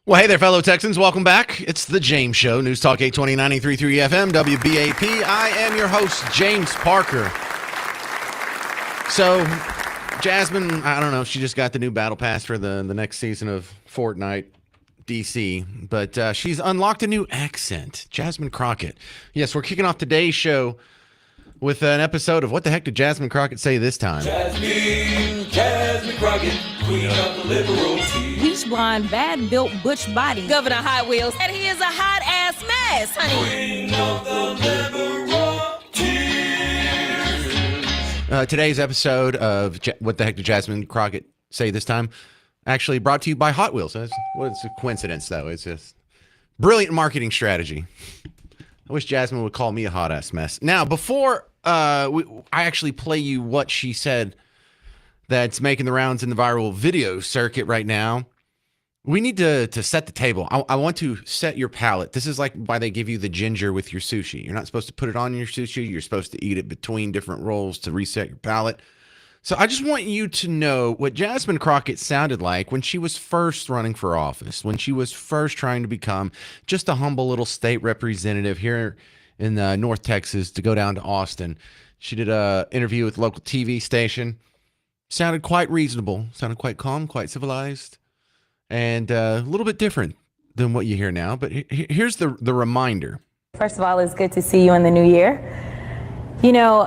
Well, hey there, fellow Texans. Welcome back. It's the James Show, News Talk 820 93.3 FM, WBAP. I am your host, James Parker. So, Jasmine, I don't know if she just got the new battle pass for the next season of Fortnite DC, but she's unlocked a new accent, Jasmine Crockett. Yes, we're kicking off today's show with an episode of What the Heck Did Jasmine Crockett Say This Time? Jasmine Crockett, queen of the liberal tea. Peach blonde, bad built butch body. Governor Hot Wheels. And he is a hot ass mess, honey. Queen of the liberal tea. Today's episode of What the Heck Did Jasmine Crockett Say This Time? Actually brought to you by Hot Wheels. It's a coincidence, though. It's just brilliant marketing strategy. I wish Jasmine would call me a hot ass mess. Now, before I actually play you what she said that's making the rounds in the viral video circuit right now, we need to set the table. I want to set your palate. This is like why they give you the ginger with your sushi. You're not supposed to put it on your sushi. You're supposed to eat it between different rolls to reset your palate. So I just want you to know what Jasmine Crockett sounded like when she was first running for office, when she was first trying to become just a humble little state representative here in North Texas to go down to Austin. She did an interview with a local TV station. Sounded quite reasonable, sounded quite calm, quite civilized, and a little bit different than what you hear now. But here's the reminder. First of all, it's good to see you in the new year. You know,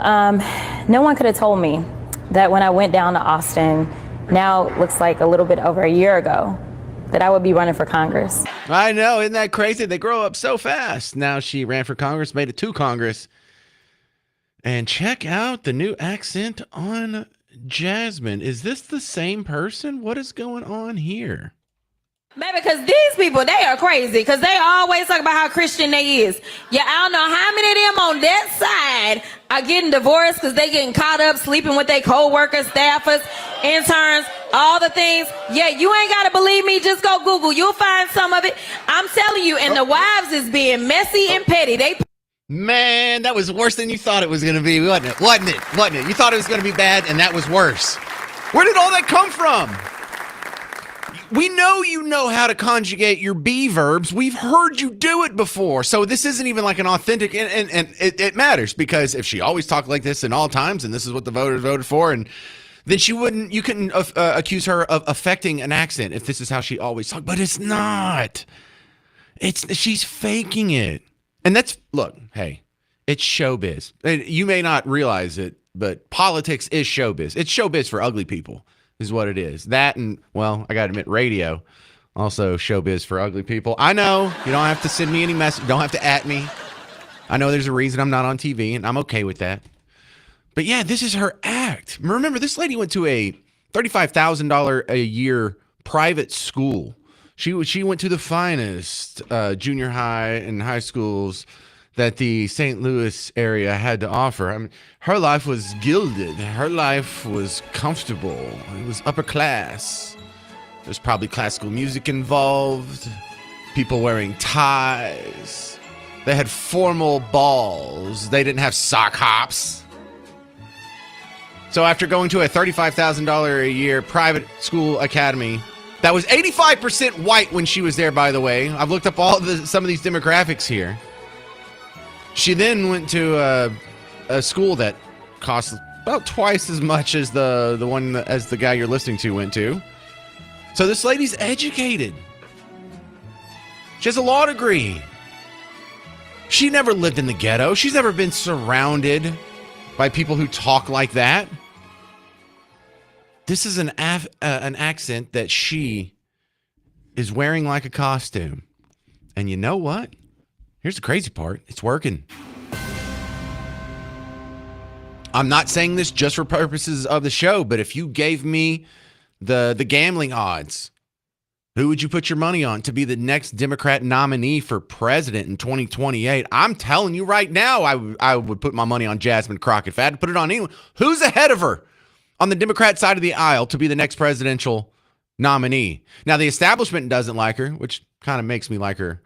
no one could have told me that when I went down to Austin, now it looks like a little bit over a year ago, that I would be running for Congress. I know, isn't that crazy? They grow up so fast. Now she ran for Congress, made it to Congress. And check out the new accent on Jasmine. Is this the same person? What is going on here? Baby, because these people, they are crazy. Because they always talk about how Christian they is. Yeah, I don't know how many of them on that side are getting divorced because they getting caught up sleeping with their co-workers, staffers, interns, all the things. Yeah, you ain't got to believe me. Just go Google. You'll find some of it. I'm telling you. And the wives is being messy and petty. Man, that was worse than you thought it was going to be, wasn't it? Wasn't it? You thought it was going to be bad, and that was worse. Where did all that come from? We know you know how to conjugate your be verbs. We've heard you do it before. So this isn't even like an authentic, and it matters because if she always talked like this in all times, and this is what the voters voted for, and then you couldn't accuse her of affecting an accent if this is how she always talked. But it's not. She's faking it. And look, hey, it's showbiz. You may not realize it, but politics is showbiz. It's showbiz for ugly people is what it is. That and, well, I got to admit, radio, also showbiz for ugly people. I know you don't have to send me any message. You don't have to at me. I know there's a reason I'm not on TV, and I'm okay with that. But yeah, this is her act. Remember, this lady went to a $35,000 a year private school. She went to the finest junior high and high schools that the St. Louis area had to offer. I mean, her life was gilded. Her life was comfortable. It was upper class. There's probably classical music involved, people wearing ties. They had formal balls. They didn't have sock hops. So after going to a $35,000 a year private school academy, that was 85% white when she was there, by the way. I've looked up some of these demographics here. She then went to a school that cost about twice as much as the guy you're listening to went to. So this lady's educated. She has a law degree. She never lived in the ghetto. She's never been surrounded by people who talk like that. This is an accent that she is wearing like a costume. And you know what? Here's the crazy part. It's working. I'm not saying this just for purposes of the show, but if you gave me the gambling odds, who would you put your money on to be the next Democrat nominee for president in 2028? I'm telling you right now, I would put my money on Jasmine Crockett. If I had to put it on anyone, who's ahead of her on the Democrat side of the aisle to be the next presidential nominee? Now, the establishment doesn't like her, which kind of makes me like her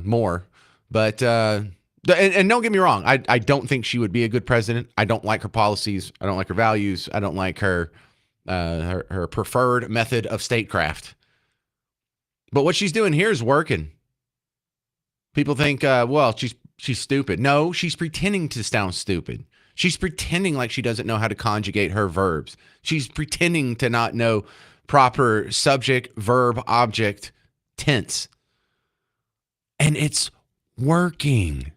more. But and don't get me wrong, I don't think she would be a good president. I don't like her policies. I don't like her values. I don't like her preferred method of statecraft. But what she's doing here is working. People think, well, she's stupid. No, she's pretending to sound stupid. She's pretending like she doesn't know how to conjugate her verbs. She's pretending to not know proper subject, verb, object, tense. And it's working.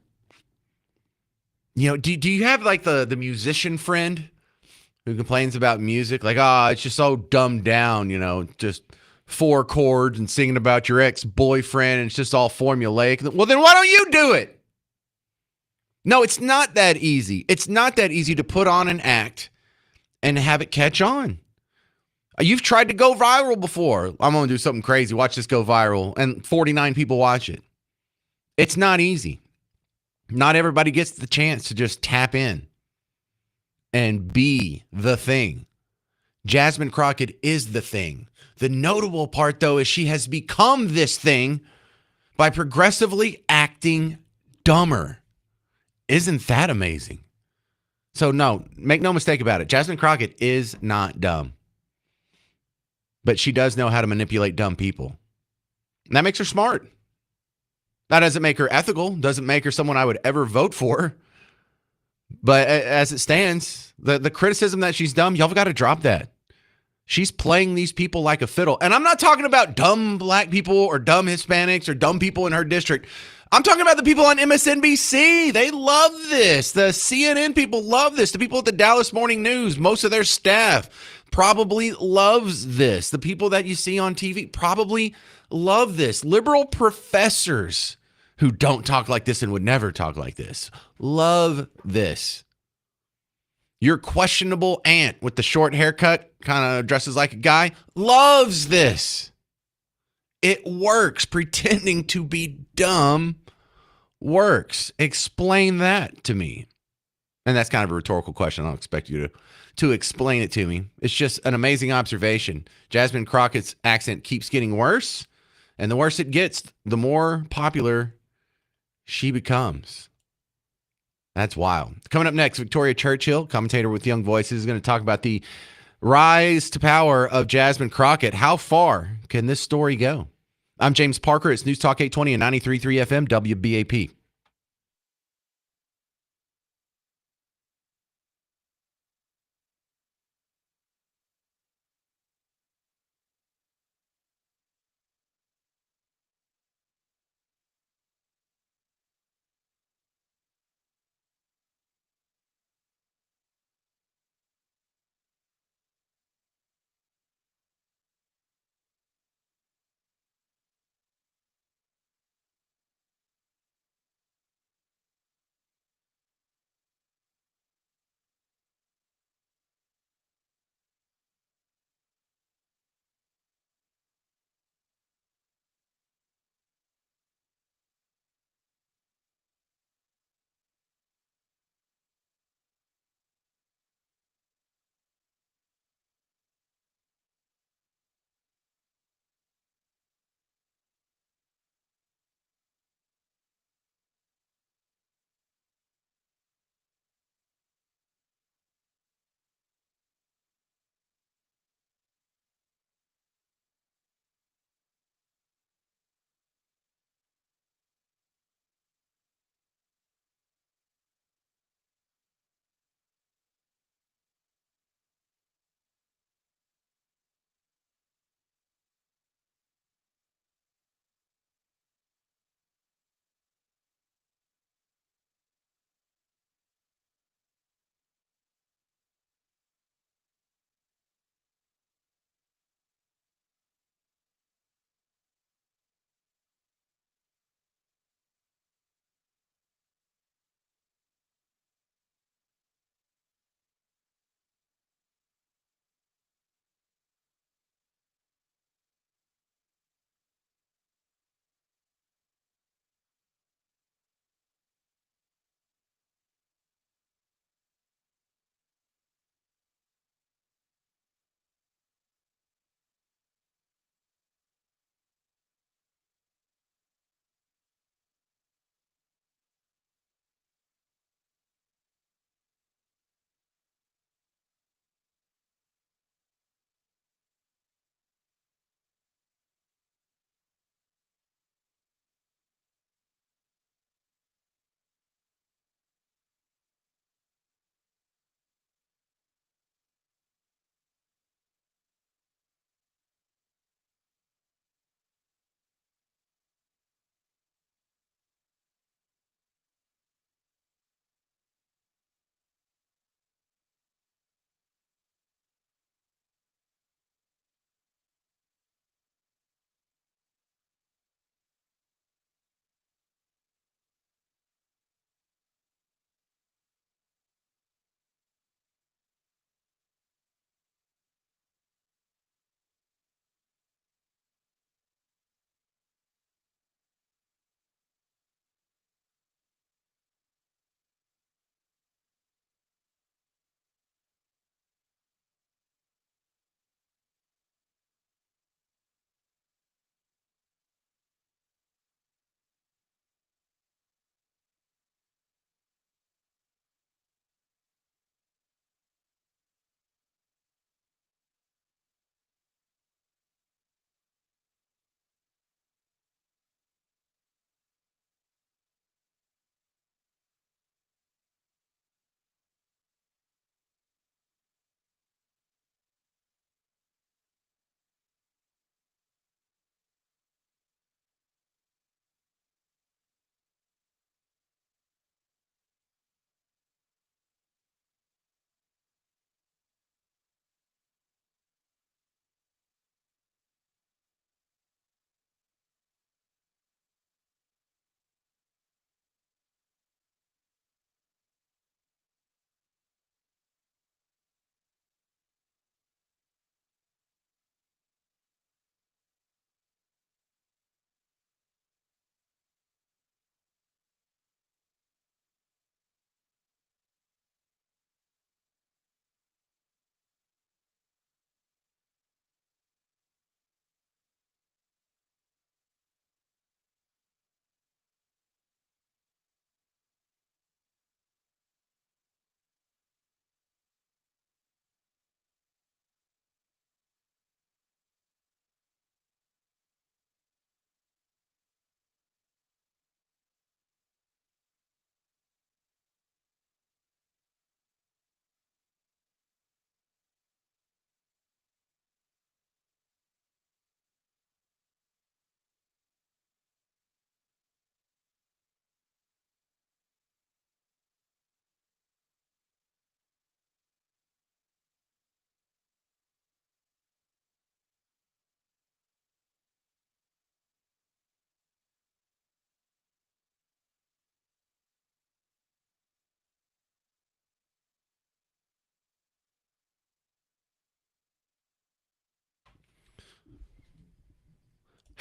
You know, do you have like the musician friend who complains about music? Like, it's just so dumbed down, just 4 chords and singing about your ex-boyfriend, and it's just all formulaic. Well, then why don't you do it? No, it's not that easy. It's not that easy to put on an act and have it catch on. You've tried to go viral before. I'm going to do something crazy. Watch this go viral. And 49 people watch it. It's not easy. Not everybody gets the chance to just tap in and be the thing. Jasmine Crockett is the thing. The notable part, though, is she has become this thing by progressively acting dumber. Isn't that amazing? So, no, make no mistake about it. Jasmine Crockett is not dumb. But she does know how to manipulate dumb people. And that makes her smart. That doesn't make her ethical, doesn't make her someone I would ever vote for. But as it stands, the criticism that she's dumb, y'all got to drop that. She's playing these people like a fiddle. And I'm not talking about dumb black people or dumb Hispanics or dumb people in her district. I'm talking about the people on MSNBC. They love this. The CNN people love this. The people at the Dallas Morning News, most of their staff probably loves this. The people that you see on TV probably love this. Liberal professors who don't talk like this and would never talk like this love this. Your questionable aunt with the short haircut, kind of dresses like a guy, loves this. It works. Pretending to be dumb works. Explain that to me. And that's kind of a rhetorical question. I don't expect you to explain it to me. It's just an amazing observation. Jasmine Crockett's accent keeps getting worse. And the worse it gets, the more popular she becomes. That's wild. Coming up next, Victoria Churchill, commentator with Young Voices, is going to talk about the rise to power of Jasmine Crockett. How far can this story go? I'm James Parker. It's News Talk 820 and 93.3 FM WBAP.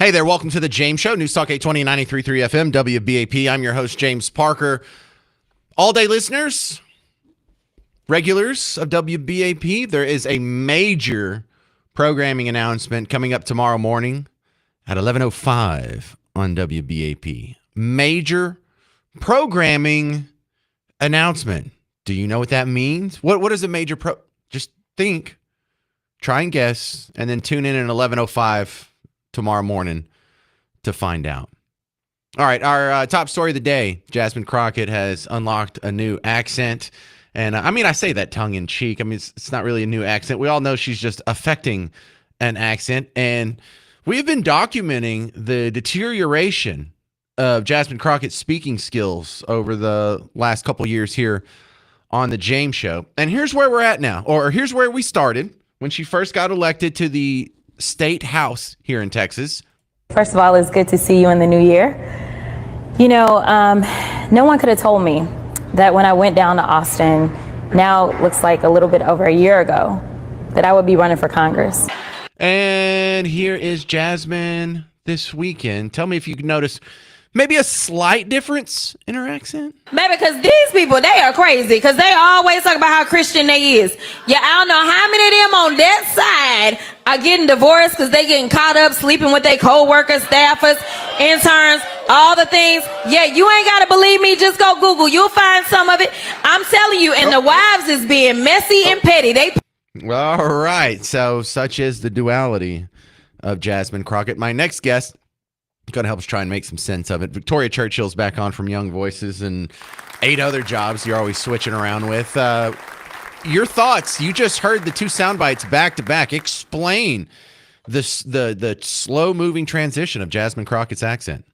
Hey there, welcome to the James Show, News Talk 820 93.3 FM, WBAP. I'm your host, James Parker. All-day listeners, regulars of WBAP, there is a major programming announcement coming up tomorrow morning at 11:05 on WBAP. Major programming announcement. Do you know what that means? What is a major Just think, try and guess, and then tune in at 11:05 tomorrow morning to find out. All right, our top story of the day, Jasmine Crockett has unlocked a new accent. And I say that tongue in cheek. It's not really a new accent. We all know she's just affecting an accent. And we have been documenting the deterioration of Jasmine Crockett's speaking skills over the last couple years here on the James Show. And here's where we're at now, or here's where we started when she first got elected to the state house here in Texas. First of all, it's good to see you in the new year. You know, no one could have told me that when I went down to Austin, now it looks like a little bit over a year ago, that I would be running for Congress. And here is Jasmine this weekend. Tell me if you can notice maybe a slight difference in her accent. Baby, because these people, they are crazy. Because they always talk about how Christian they is. Yeah, I don't know how many of them on that side are getting divorced because they getting caught up sleeping with their co-workers, staffers, interns, all the things. Yeah, you ain't got to believe me. Just go Google. You'll find some of it. I'm telling you. And the wives is being messy and petty. All right. So such is the duality of Jasmine Crockett. My next guest going to help us try and make some sense of it. Victoria Churchill's back on from Young Voices and 8 other jobs you're always switching around with. Your thoughts. You just heard the 2 sound bites back to back. Explain the slow moving transition of Jasmine Crockett's accent.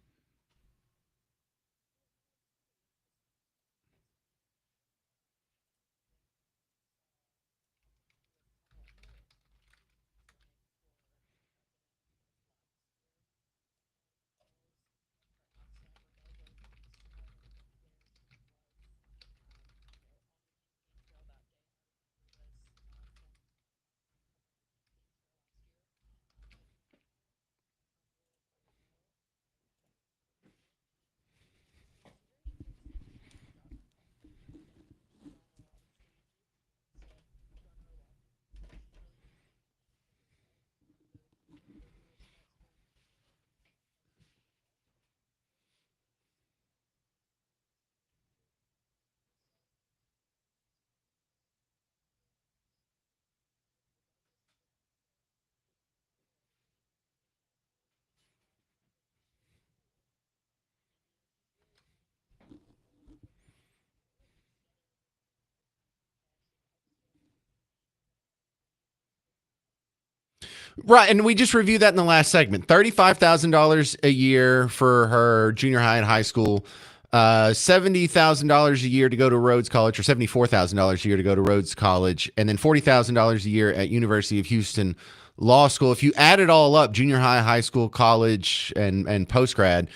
Right, and we just reviewed that in the last segment. $35,000 a year for her junior high and high school, $70,000 a year to go to Rhodes College, or $74,000 a year to go to Rhodes College, and then $40,000 a year at University of Houston Law School. If you add it all up, junior high, high school, college, and post-grad,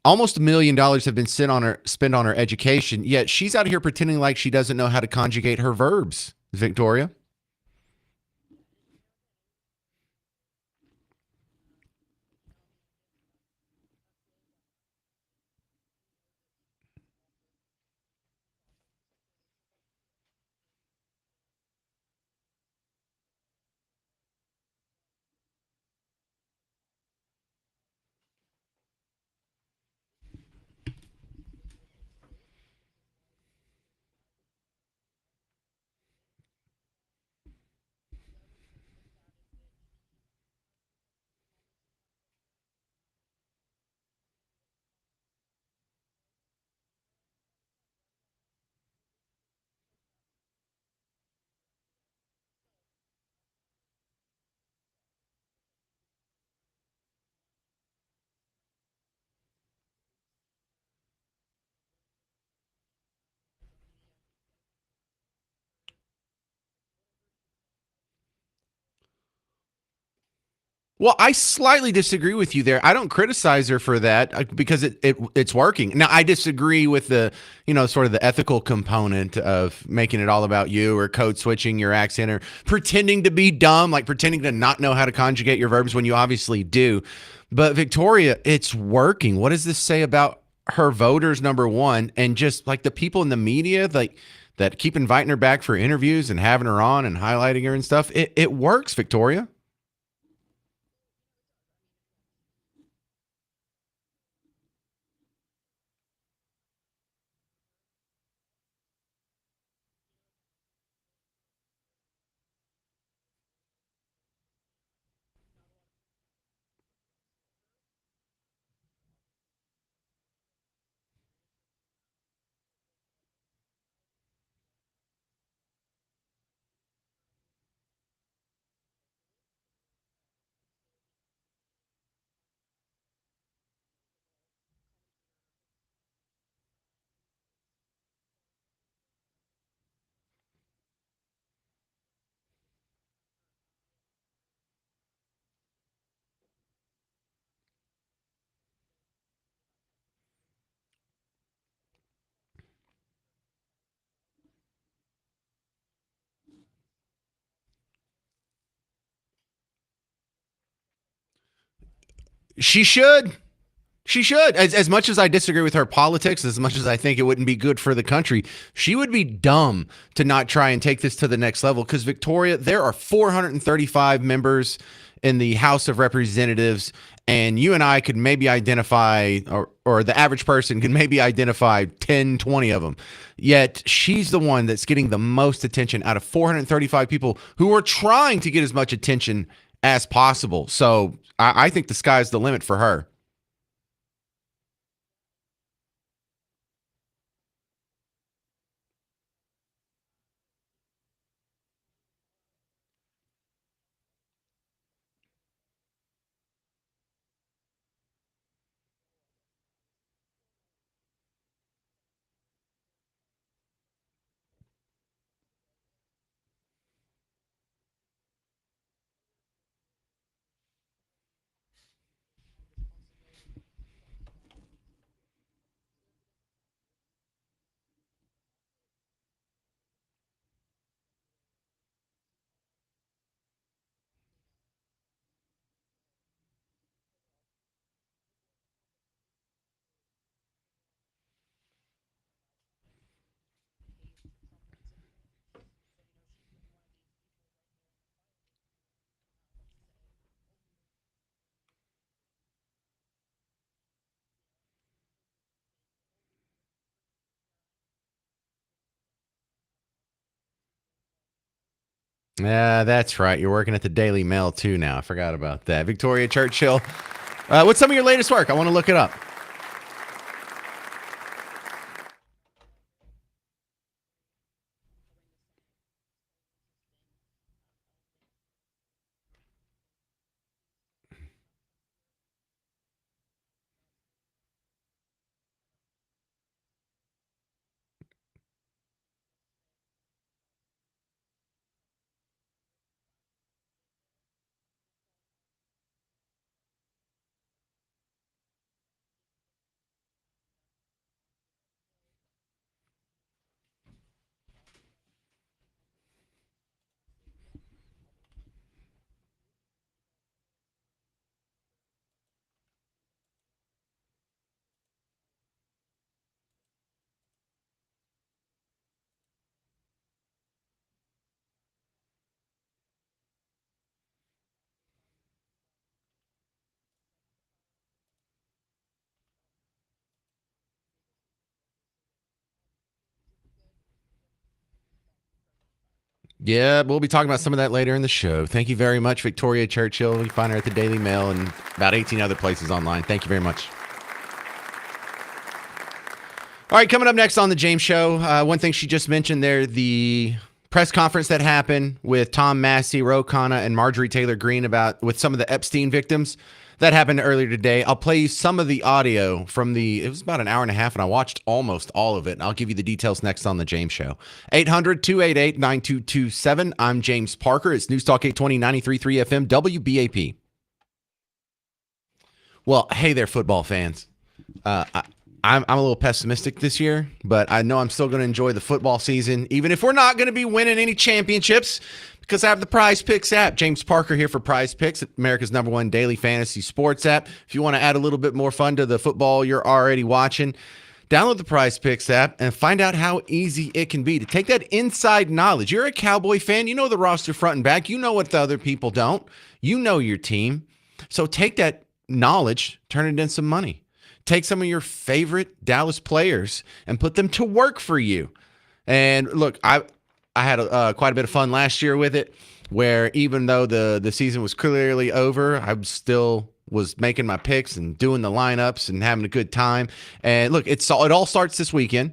almost $1 million have been spent on her education, yet she's out here pretending like she doesn't know how to conjugate her verbs, Victoria. Well, I slightly disagree with you there. I don't criticize her for that because it's working. Now, I disagree with the, sort of the ethical component of making it all about you or code switching your accent or pretending to be dumb, like pretending to not know how to conjugate your verbs when you obviously do. But Victoria, it's working. What does this say about her voters, number one, and just like the people in the media, like that keep inviting her back for interviews and having her on and highlighting her and stuff? It works, Victoria. She should. She should. As much as I disagree with her politics, as much as I think it wouldn't be good for the country, she would be dumb to not try and take this to the next level. Because, Victoria, there are 435 members in the House of Representatives, and you and I could maybe identify, or the average person could maybe identify 10, 20 of them. Yet she's the one that's getting the most attention out of 435 people who are trying to get as much attention as possible. So I think the sky's the limit for her. Yeah, that's right. You're working at the Daily Mail too now. I forgot about that. Victoria Churchill. What's some of your latest work? I want to look it up. Yeah, we'll be talking about some of that later in the show. Thank you very much, Victoria Churchill. You can find her at the Daily Mail and about 18 other places online. Thank you very much. All right, coming up next on the James Show, one thing she just mentioned there, the press conference that happened with Tom Massey, Ro Khanna, and Marjorie Taylor Greene with some of the Epstein victims. That happened earlier today. I'll play you some of the audio from it was about an hour and a half, and I watched almost all of it. And I'll give you the details next on the James Show. 800-288-9227. I'm James Parker. It's News Talk 820, 93.3 FM, WBAP. Well, hey there, football fans. I'm a little pessimistic this year, but I know I'm still going to enjoy the football season, even if we're not going to be winning any championships, Because I have the Prize Picks app. James Parker here for Prize Picks, America's #1 daily fantasy sports app. If you want to add a little bit more fun to the football you're already watching, download the Prize Picks app and find out how easy it can be to take that inside knowledge. You're a Cowboy fan. You know the roster front and back. You know what the other people don't. You know your team. So take that knowledge, turn it into some money. Take some of your favorite Dallas players and put them to work for you. And look, I had quite a bit of fun last year with it, where even though the season was clearly over, I still was making my picks and doing the lineups and having a good time. And look, it all starts this weekend.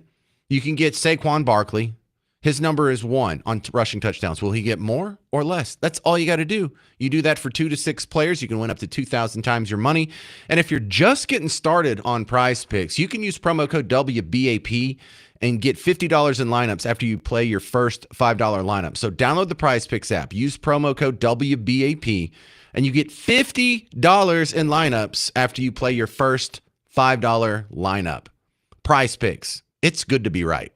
You can get Saquon Barkley. His number is 1 on rushing touchdowns. Will he get more or less? That's all you got to do. You do that for 2 to 6 players. You can win up to 2,000 times your money. And if you're just getting started on Prize Picks, you can use promo code WBAP and get $50 in lineups after you play your first $5 lineup. So download the Prize Picks app, use promo code WBAP, and you get $50 in lineups after you play your first $5 lineup. Prize Picks. It's good to be right.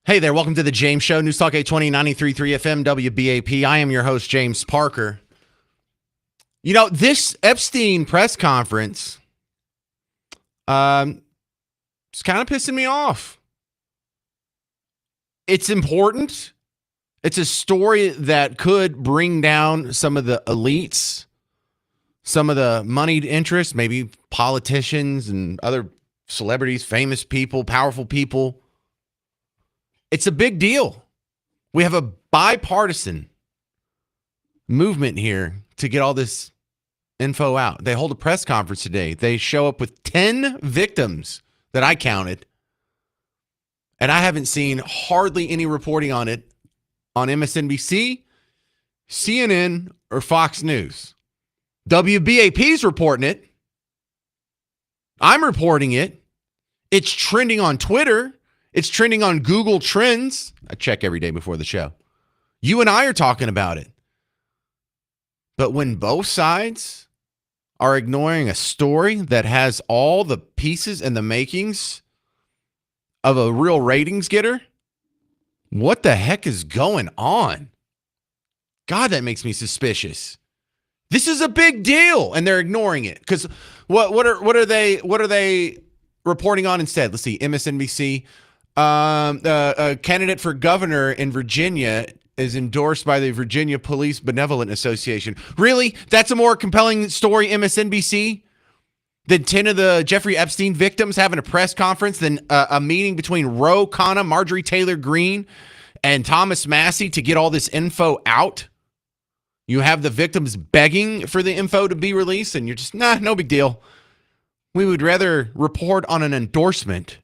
Hey there, welcome to the James Show, News Talk 820, 93.3 FM, WBAP. I am your host, James Parker. You know, this Epstein press conference it's kind of pissing me off. It's important. It's a story that could bring down some of the elites, some of the moneyed interests, maybe politicians and other celebrities, famous people, powerful people. It's a big deal. We have a bipartisan movement here to get all this info out. They hold a press conference today. They show up with 10 victims that I counted. And I haven't seen hardly any reporting on it on MSNBC, CNN, or Fox News. WBAP's reporting it. I'm reporting it. It's trending on Twitter. It's trending on Google Trends. I check every day before the show. You and I are talking about it. But when both sides are ignoring a story that has all the pieces and the makings of a real ratings getter, what the heck is going on? God, that makes me suspicious. This is a big deal, and they're ignoring it. Because what are they reporting on instead? Let's see, MSNBC. A candidate for governor in Virginia is endorsed by the Virginia Police Benevolent Association. Really? That's a more compelling story, MSNBC, than 10 of the Jeffrey Epstein victims having a press conference, than a meeting between Ro Khanna, Marjorie Taylor Greene, and Thomas Massie to get all this info out? You have the victims begging for the info to be released, and you're just, no big deal. We would rather report on an endorsement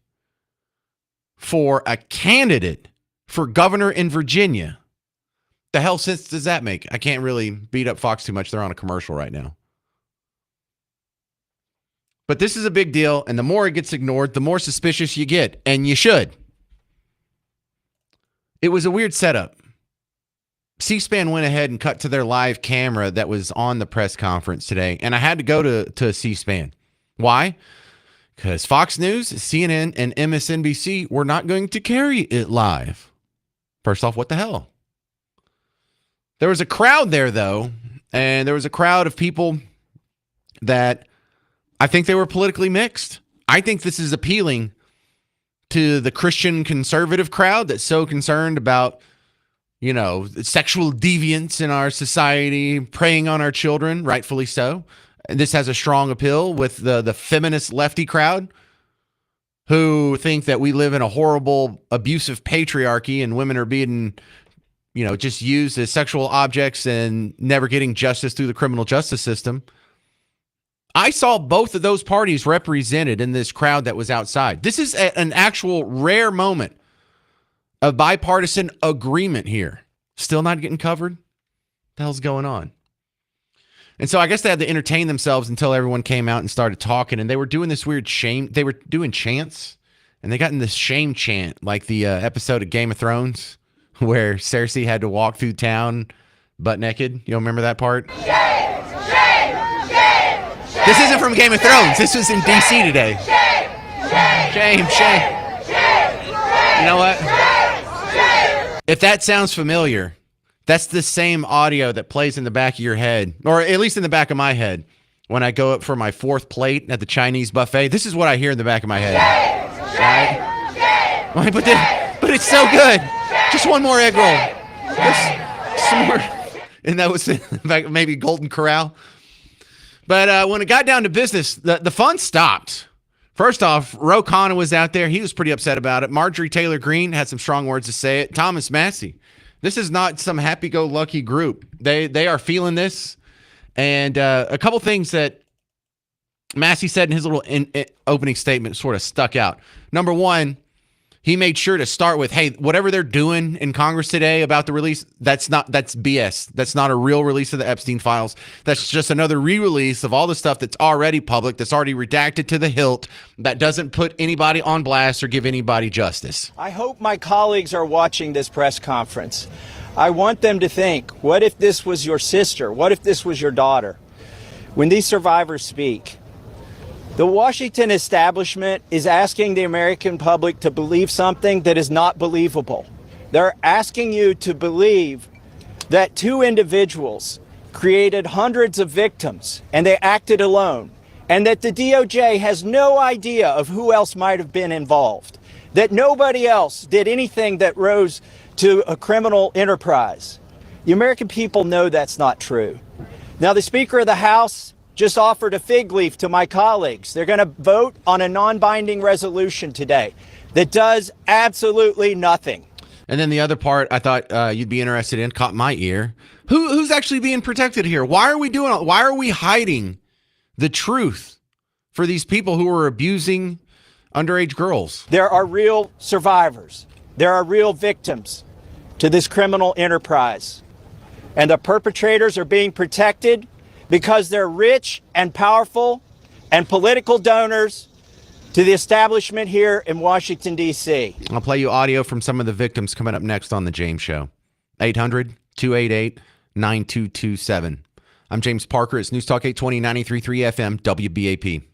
for a candidate for governor in Virginia. The hell sense does that make? I can't really beat up Fox too much. They're on a commercial right now. But this is a big deal, and the more it gets ignored, the more suspicious you get, and you should. It was a weird setup. C-SPAN went ahead and cut to their live camera that was on the press conference today, and I had to go to C-SPAN. Why? Because Fox News, CNN, and MSNBC were not going to carry it live. First off, what the hell? There was a crowd there, though, and there was a crowd of people that I think they were politically mixed. I think this is appealing to the Christian conservative crowd that's so concerned about, sexual deviance in our society, preying on our children, rightfully so. This has a strong appeal with the feminist lefty crowd who think that we live in a horrible, abusive patriarchy and women are being, just used as sexual objects and never getting justice through the criminal justice system. I saw both of those parties represented in this crowd that was outside. This is an actual rare moment of bipartisan agreement here. Still not getting covered? What the hell's going on? And so I guess they had to entertain themselves until everyone came out and started talking. And they were doing this weird shame. They were doing chants. And they got in this shame chant, like the episode of Game of Thrones where Cersei had to walk through town butt naked. You remember that part? Shame, shame, shame, shame. This isn't from Game of Thrones. This was in D.C. today. Shame, shame. You know what? If that sounds familiar, that's the same audio that plays in the back of your head, or at least in the back of my head, when I go up for my fourth plate at the Chinese buffet. This is what I hear in the back of my head. Right? But it's so good. Just one more egg roll. Just some more. And that was maybe Golden Corral. But when it got down to business, the fun stopped. First off, Ro Khanna was out there. He was pretty upset about it. Marjorie Taylor Greene had some strong words to say it. Thomas Massie. This is not some happy-go-lucky group. They are feeling this. And a couple things that Massie said in his little opening statement sort of stuck out. Number one, he made sure to start with, hey, whatever they're doing in Congress today about the release, that's BS. That's not a real release of the Epstein files. That's just another re-release of all the stuff that's already public, that's already redacted to the hilt, that doesn't put anybody on blast or give anybody justice. I hope my colleagues are watching this press conference. I want them to think, what if this was your sister? What if this was your daughter? When these survivors speak, The Washington establishment is asking the American public to believe something that is not believable. They're asking you to believe that two individuals created hundreds of victims and they acted alone, and that the DOJ has no idea of who else might have been involved, that nobody else did anything that rose to a criminal enterprise. The American people know that's not true. Now, the Speaker of the House just offered a fig leaf to my colleagues. They're going to vote on a non-binding resolution today that does absolutely nothing. And then the other part I thought you'd be interested in caught my ear. Who's actually being protected here? Why are we hiding the truth for these people who are abusing underage girls? There are real survivors. There are real victims to this criminal enterprise. And the perpetrators are being protected because they're rich and powerful and political donors to the establishment here in Washington, D.C. I'll play you audio from some of the victims coming up next on The James Show. 800-288-9227. I'm James Parker. It's News Talk 820, 93.3 FM, WBAP.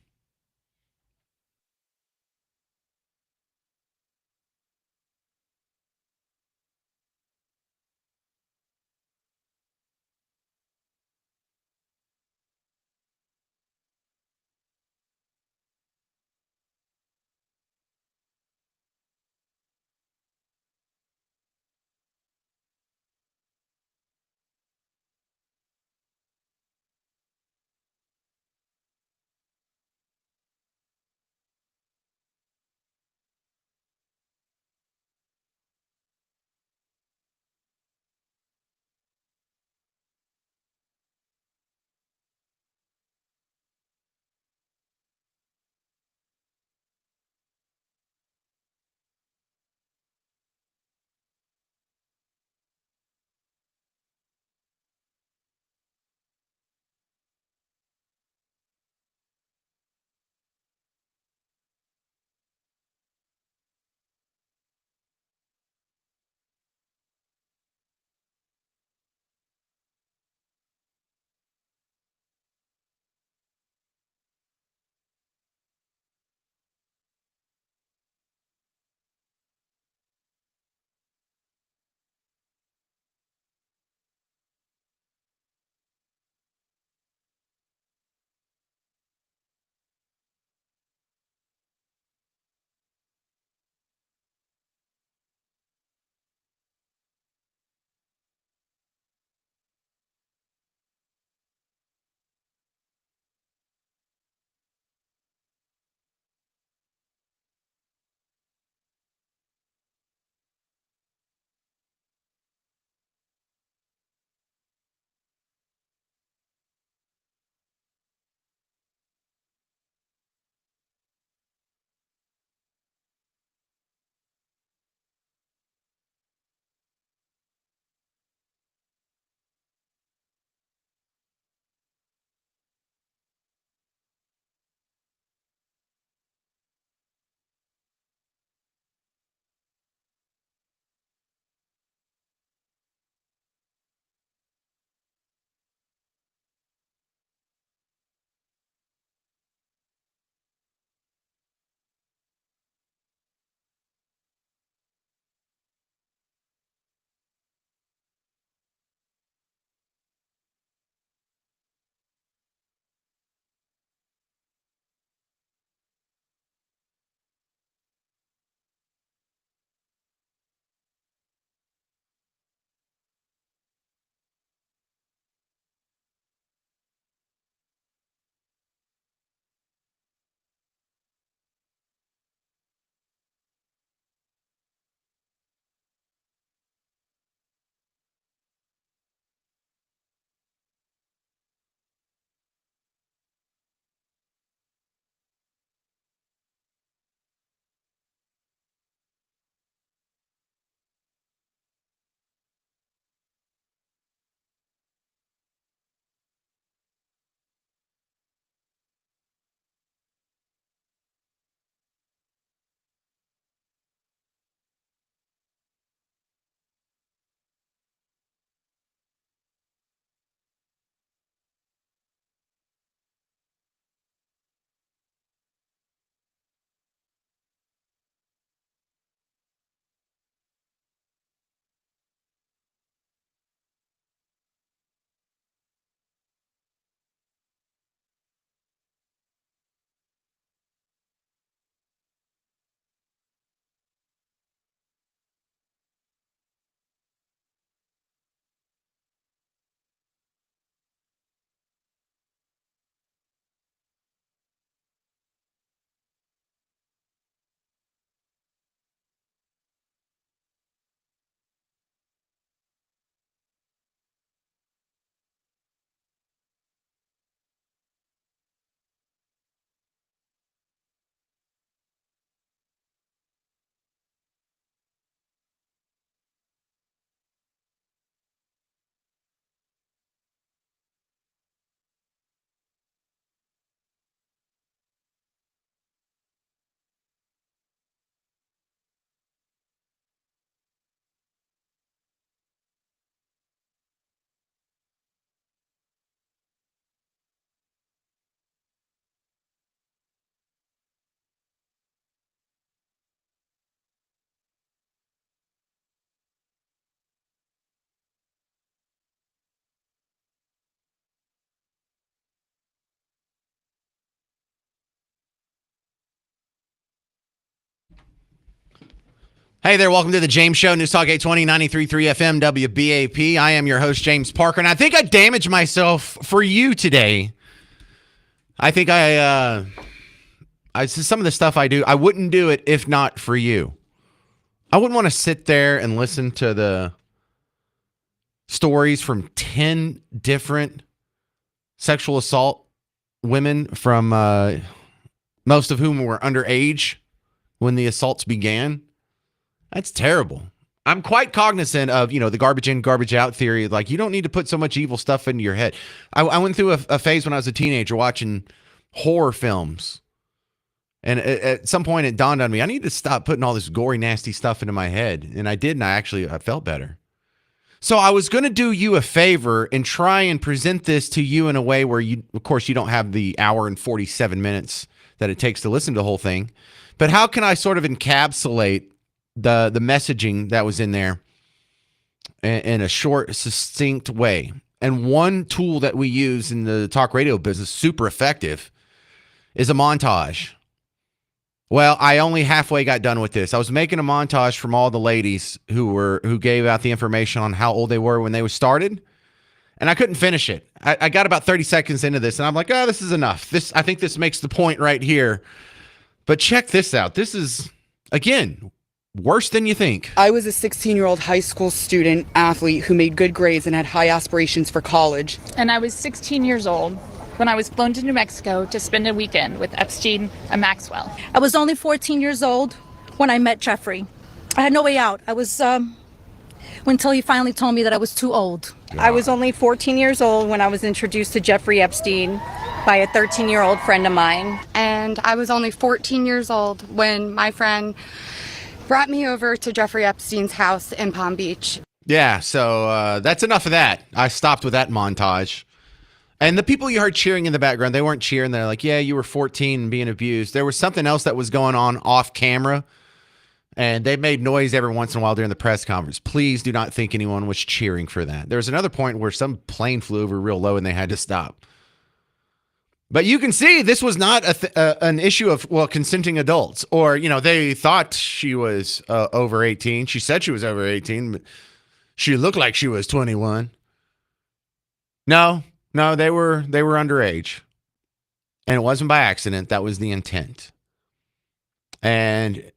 Hey there, welcome to the James Show, News Talk 820, 93.3 FM, WBAP. I am your host, James Parker, and I think I damaged myself for you today. I think some of the stuff I do, I wouldn't do it if not for you. I wouldn't want to sit there and listen to the stories from 10 different sexual assault women from most of whom were underage when the assaults began. That's terrible. I'm quite cognizant of, the garbage in, garbage out theory. Like, you don't need to put so much evil stuff into your head. I went through a phase when I was a teenager watching horror films. And at some point it dawned on me, I need to stop putting all this gory, nasty stuff into my head. And I did, and I felt better. So I was going to do you a favor and try and present this to you in a way where you don't have the hour and 47 minutes that it takes to listen to the whole thing. But how can I sort of encapsulate the messaging that was in there in a short, succinct way? And one tool that we use in the talk radio business, super effective, is a montage. Well, I only halfway got done with this. I was making a montage from all the ladies who gave out the information on how old they were when they were started, and I couldn't finish it. I got about 30 seconds into this, and I'm like, this is enough. I think this makes the point right here. But check this out. This is, again, worse than you think. I was a 16-year-old high school student athlete who made good grades and had high aspirations for college. And I was 16 years old when I was flown to New Mexico to spend a weekend with Epstein and Maxwell. I was only 14 years old when I met Jeffrey. I had no way out. I was, until he finally told me that I was too old. I was only 14 years old when I was introduced to Jeffrey Epstein by a 13-year-old friend of mine. And I was only 14 years old when my friend brought me over to Jeffrey Epstein's house in Palm Beach. Yeah, so that's enough of that. I stopped with that montage. And the people you heard cheering in the background, they weren't cheering. They're like, yeah, you were 14 and being abused. There was something else that was going on off camera, and they made noise every once in a while during the press conference. Please do not think anyone was cheering for that. There was another point where some plane flew over real low and they had to stop. But you can see this was not an issue of, consenting adults. Or, they thought she was over 18. She said she was over 18, but she looked like she was 21. No, they were underage. And it wasn't by accident. That was the intent. And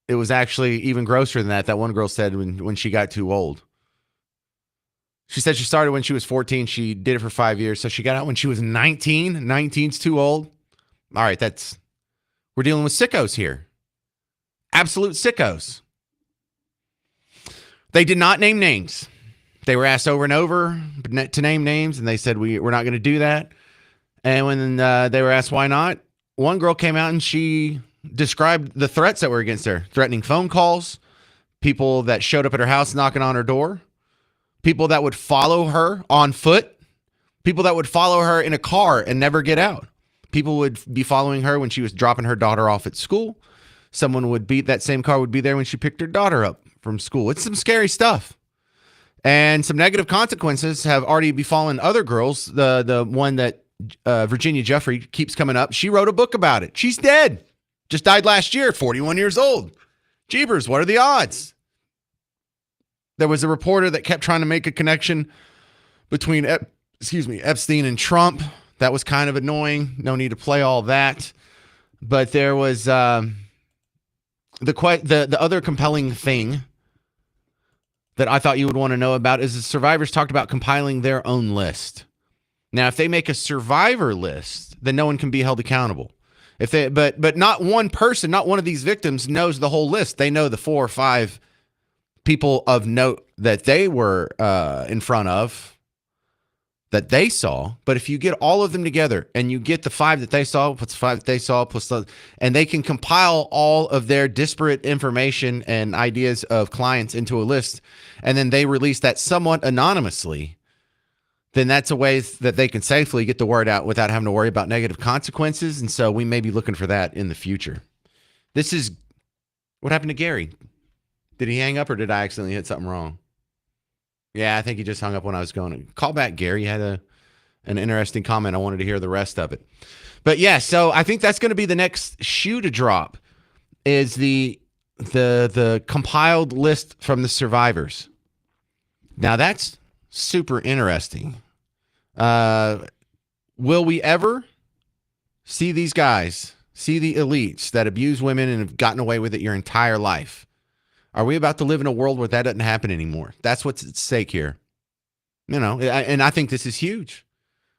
it was actually even grosser than that. That one girl said when she got too old. She said she started when she was 14. She did it for 5 years. So she got out when she was 19. 19's too old. All right, we're dealing with sickos here. Absolute sickos. They did not name names. They were asked over and over to name names, and they said, we're not going to do that. And when they were asked why not, one girl came out and she described the threats that were against her. Threatening phone calls, people that showed up at her house knocking on her door, people that would follow her on foot, people that would follow her in a car and never get out. People would be following her when she was dropping her daughter off at school. That same car would be there when she picked her daughter up from school. It's some scary stuff. And some negative consequences have already befallen other girls. The one that Virginia Jeffrey keeps coming up, she wrote a book about it. She's dead. Just died last year, 41 years old. Jeebers, what are the odds? There was a reporter that kept trying to make a connection between Epstein and Trump. That was kind of annoying. No need to play all that. But there was the other compelling thing that I thought you would want to know about is the survivors talked about compiling their own list. Now, if they make a survivor list, then no one can be held accountable. But not one person, not one of these victims knows the whole list. They know the 4 or 5 people of note that they were in front of, that they saw. But if you get all of them together and you get the 5 that they saw, plus 5 that they saw, and they can compile all of their disparate information and ideas of clients into a list, and then they release that somewhat anonymously, then that's a way that they can safely get the word out without having to worry about negative consequences. And so we may be looking for that in the future. This is what happened to Gary. Did he hang up or did I accidentally hit something wrong? Yeah, I think he just hung up when I was going to call back. Gary had an interesting comment. I wanted to hear the rest of it. But yeah, so I think that's going to be the next shoe to drop is the the compiled list from the survivors. Now that's super interesting. Will we ever see these guys, see the elites that abuse women and have gotten away with it your entire life? Are we about to live in a world where that doesn't happen anymore? That's what's at stake here. And I think this is huge.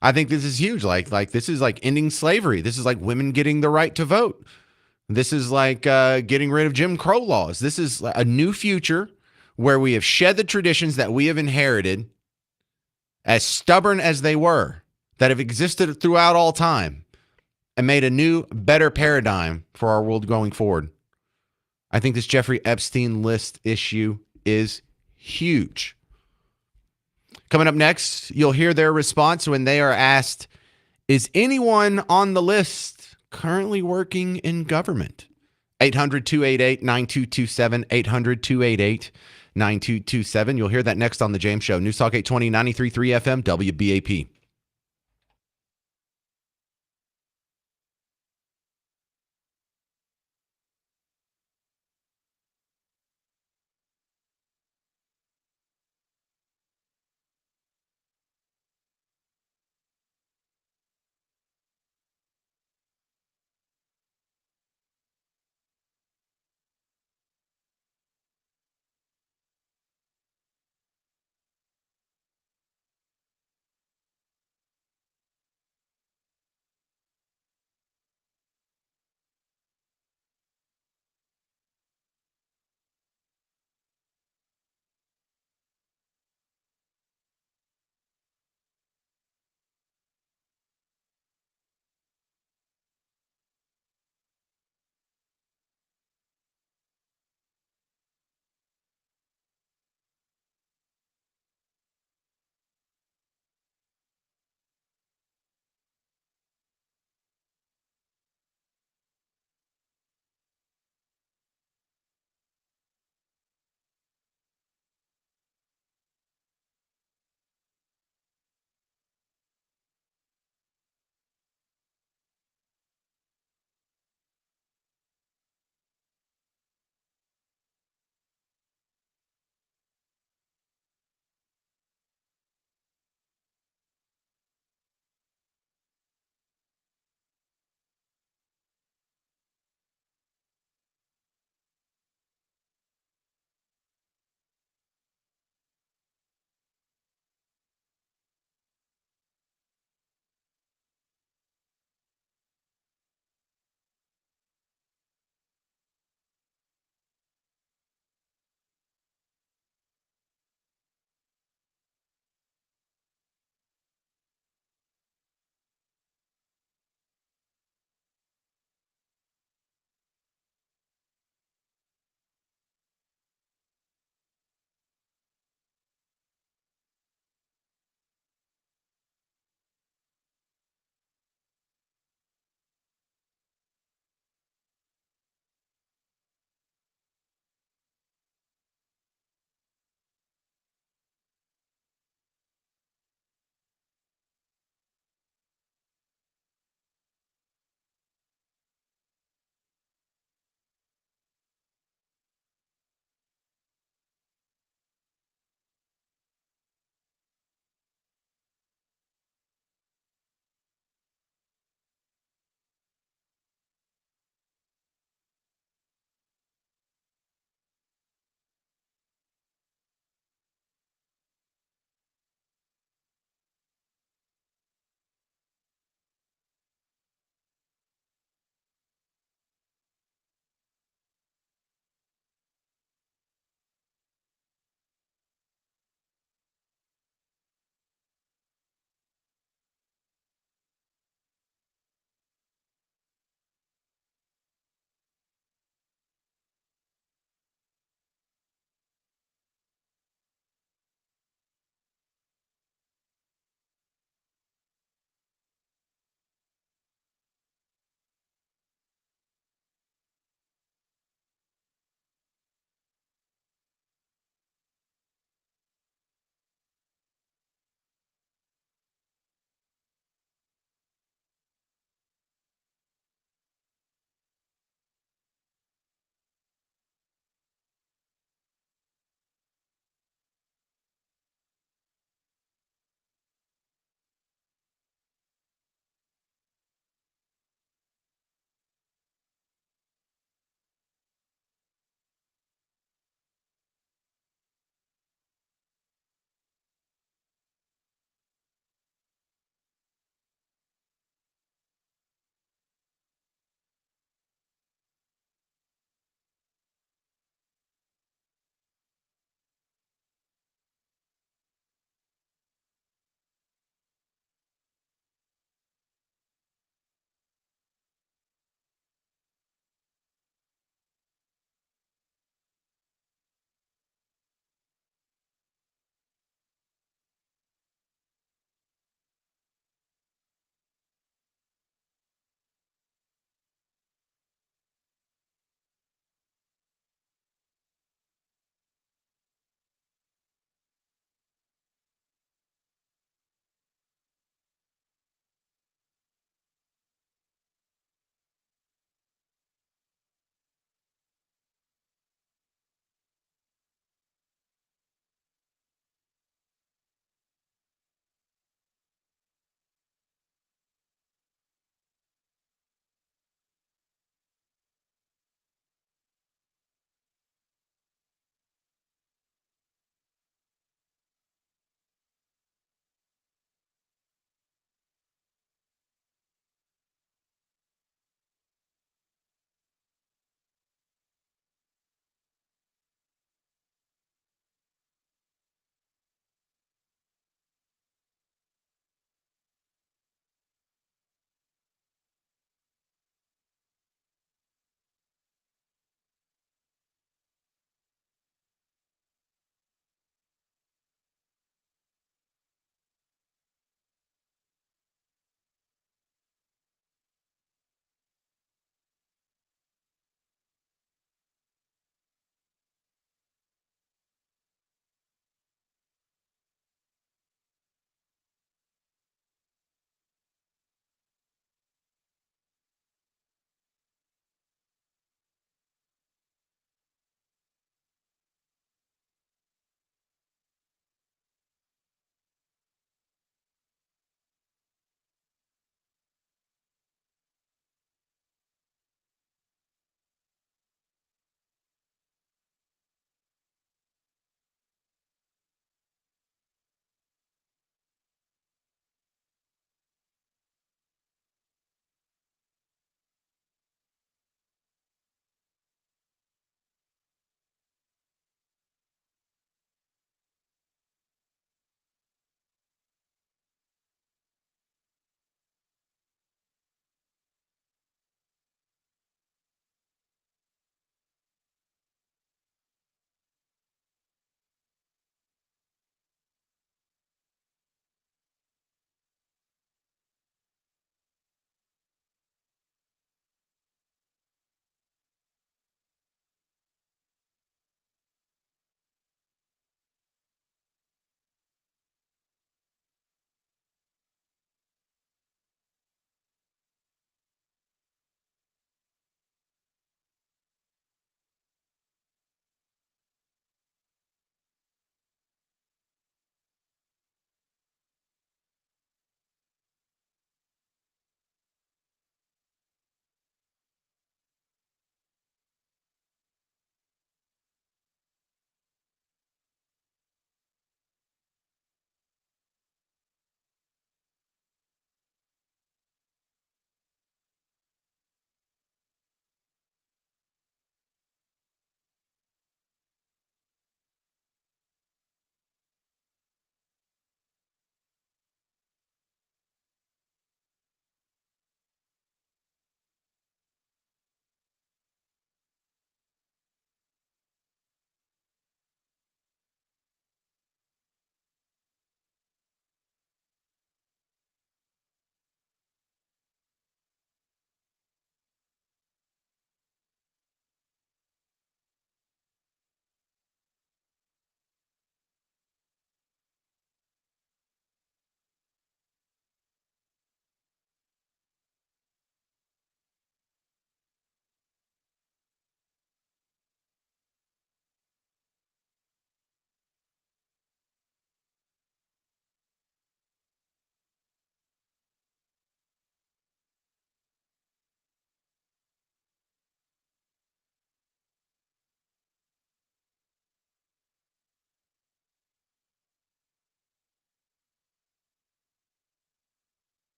I think this is huge. Like this is like ending slavery. This is like women getting the right to vote. This is like getting rid of Jim Crow laws. This is a new future where we have shed the traditions that we have inherited, as stubborn as they were, that have existed throughout all time, and made a new, better paradigm for our world going forward. I think this Jeffrey Epstein list issue is huge. Coming up next, you'll hear their response when they are asked, is anyone on the list currently working in government? 800-288-9227, 800-288-9227. You'll hear that next on The James Show. News Talk 820, 93.3 FM, WBAP.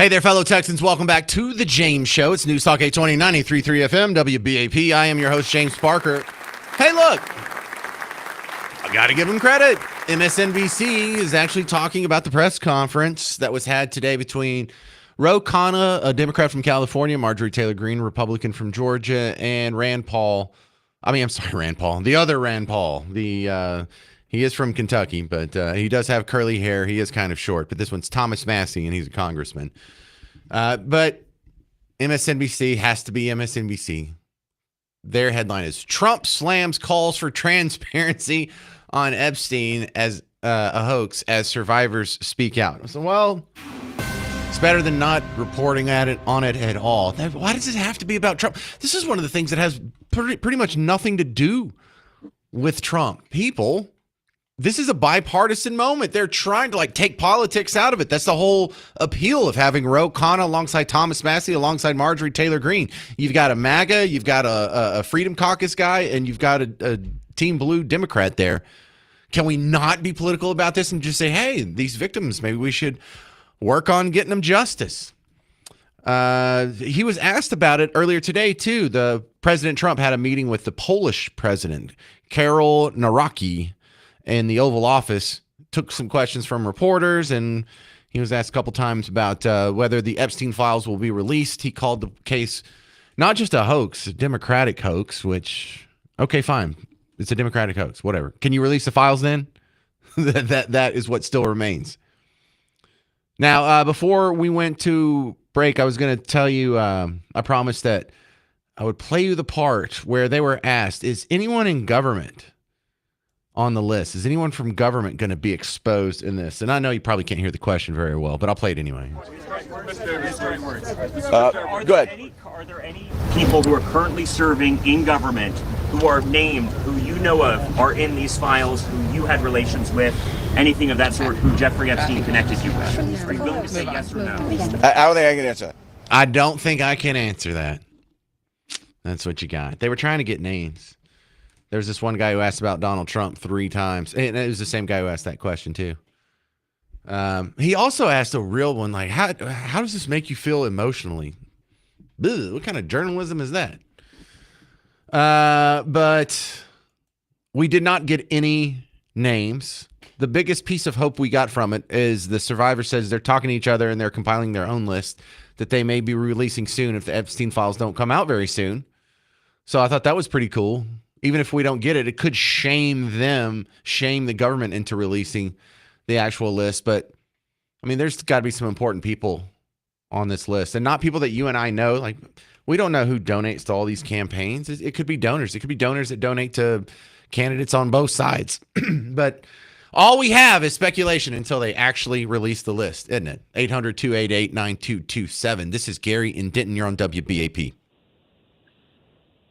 Hey there, fellow Texans. Welcome back to the James Show. It's News Talk 820 93.3 FM, WBAP. I am your host, James Parker. Hey, look, I got to give him credit. MSNBC is actually talking about the press conference that was had today between Ro Khanna, a Democrat from California, Marjorie Taylor Greene, Republican from Georgia, and Rand Paul. The other Rand Paul. He is from Kentucky, but he does have curly hair. He is kind of short, but this one's Thomas Massey, and he's a congressman. But MSNBC has to be MSNBC. Their headline is Trump slams calls for transparency on Epstein as a hoax as survivors speak out. So, well, it's better than not reporting on it at all. Why does it have to be about Trump? This is one of the things that has pretty much nothing to do with Trump. People, this is a bipartisan moment. They're trying to take politics out of it. That's the whole appeal of having Ro Khanna alongside Thomas Massey, alongside Marjorie Taylor Greene. You've got a MAGA, you've got a Freedom Caucus guy, and you've got a Team Blue Democrat there. Can we not be political about this and just say, hey, these victims, maybe we should work on getting them justice? He was asked about it earlier today, too. President Trump had a meeting with the Polish president, Karol Nawrocki, in the Oval Office, took some questions from reporters, and he was asked a couple times about whether the Epstein files will be released. He called the case not just a hoax, a Democratic hoax, which, okay, fine. It's a Democratic hoax, whatever. Can you release the files then? that is what still remains. Now, before we went to break, I was going to tell you, I promised that I would play you the part where they were asked, is anyone in government on the list? Is anyone from government going to be exposed in this? And I know you probably can't hear the question very well, but I'll play it anyway. Go ahead. Are there any people who are currently serving in government who are named, who you know of, are in these files, who you had relations with, anything of that sort, who Jeffrey Epstein connected you with? Are you willing to say yes or no? I don't think I can answer that. I don't think I can answer that. That's what you got. They were trying to get names. There's this one guy who asked about Donald Trump 3 times. And it was the same guy who asked that question, too. He also asked a real one, like, how does this make you feel emotionally? Ugh, what kind of journalism is that? But we did not get any names. The biggest piece of hope we got from it is the survivor says they're talking to each other and they're compiling their own list that they may be releasing soon if the Epstein files don't come out very soon. So I thought that was pretty cool. Even if we don't get it, it could shame the government into releasing the actual list. But, I mean, there's got to be some important people on this list. And not people that you and I know. Like, we don't know who donates to all these campaigns. It could be donors. It could be donors that donate to candidates on both sides. But all we have is speculation until they actually release the list, isn't it? 800-288-9227. This is Gary in Denton. You're on WBAP.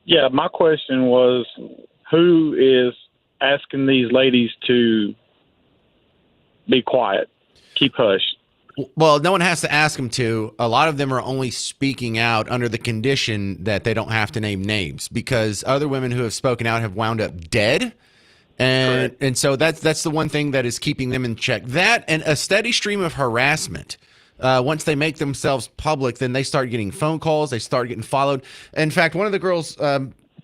Yeah, my question was, who is asking these ladies to be quiet, keep hush? Well, no one has to ask them to. A lot of them are only speaking out under the condition that they don't have to name names, because other women who have spoken out have wound up dead. And so that's the one thing that is keeping them in check. That and a steady stream of harassment. Once they make themselves public, then they start getting phone calls. They start getting followed. In fact, one of the girls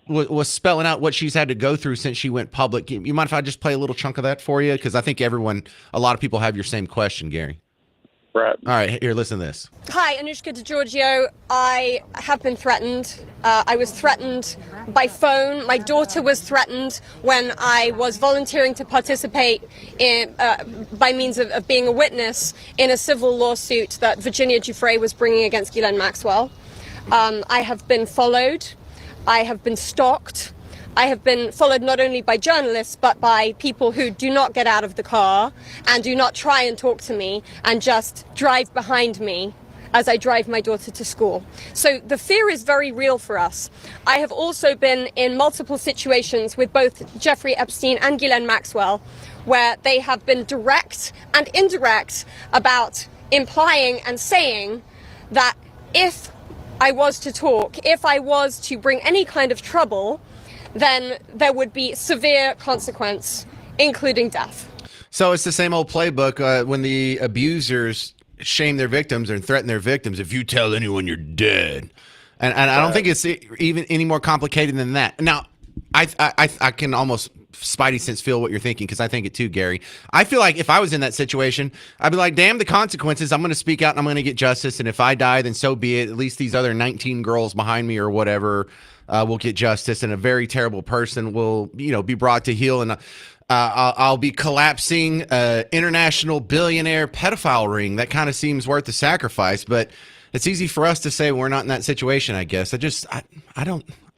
was spelling out what she's had to go through since she went public. You mind if I just play a little chunk of that for you? Because I think a lot of people have your same question, Gary. Right. All right, here, listen to this. Hi, Anushka DeGiorgio. I have been threatened. I was threatened by phone. My daughter was threatened when I was volunteering to participate in, by means of being a witness in a civil lawsuit that Virginia Giuffre was bringing against Ghislaine Maxwell. I have been followed. I have been stalked. I have been followed not only by journalists, but by people who do not get out of the car and do not try and talk to me and just drive behind me as I drive my daughter to school. So the fear is very real for us. I have also been in multiple situations with both Jeffrey Epstein and Ghislaine Maxwell, where they have been direct and indirect about implying and saying that if I was to talk, if I was to bring any kind of trouble, then there would be severe consequence, including death. So it's the same old playbook. When the abusers shame their victims and threaten their victims. If you tell anyone, you're dead. And I don't think it's even any more complicated than that. Now, I can almost spidey sense feel what you're thinking, because I think it too, Gary. I feel like if I was in that situation, I'd be like, damn the consequences. I'm going to speak out and I'm going to get justice. And if I die, then so be it. At least these other 19 girls behind me or whatever will get justice, and a very terrible person will, be brought to heel. And I'll be collapsing international billionaire pedophile ring. That kind of seems worth the sacrifice, but it's easy for us to say we're not in that situation, I guess. I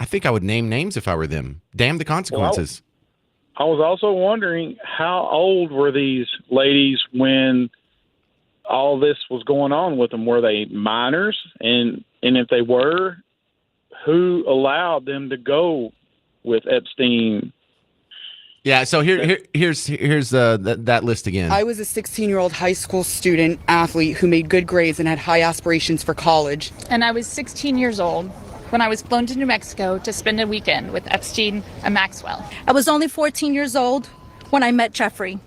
think I would name names if I were them. Damn the consequences. I was also wondering, how old were these ladies when all this was going on with them? Were they minors? And if they were, who allowed them to go with Epstein? Yeah, so here's that list again. I was a 16-year-old high school student athlete who made good grades and had high aspirations for college. And I was 16 years old when I was flown to New Mexico to spend a weekend with Epstein and Maxwell. I was only 14 years old when I met Jeffrey.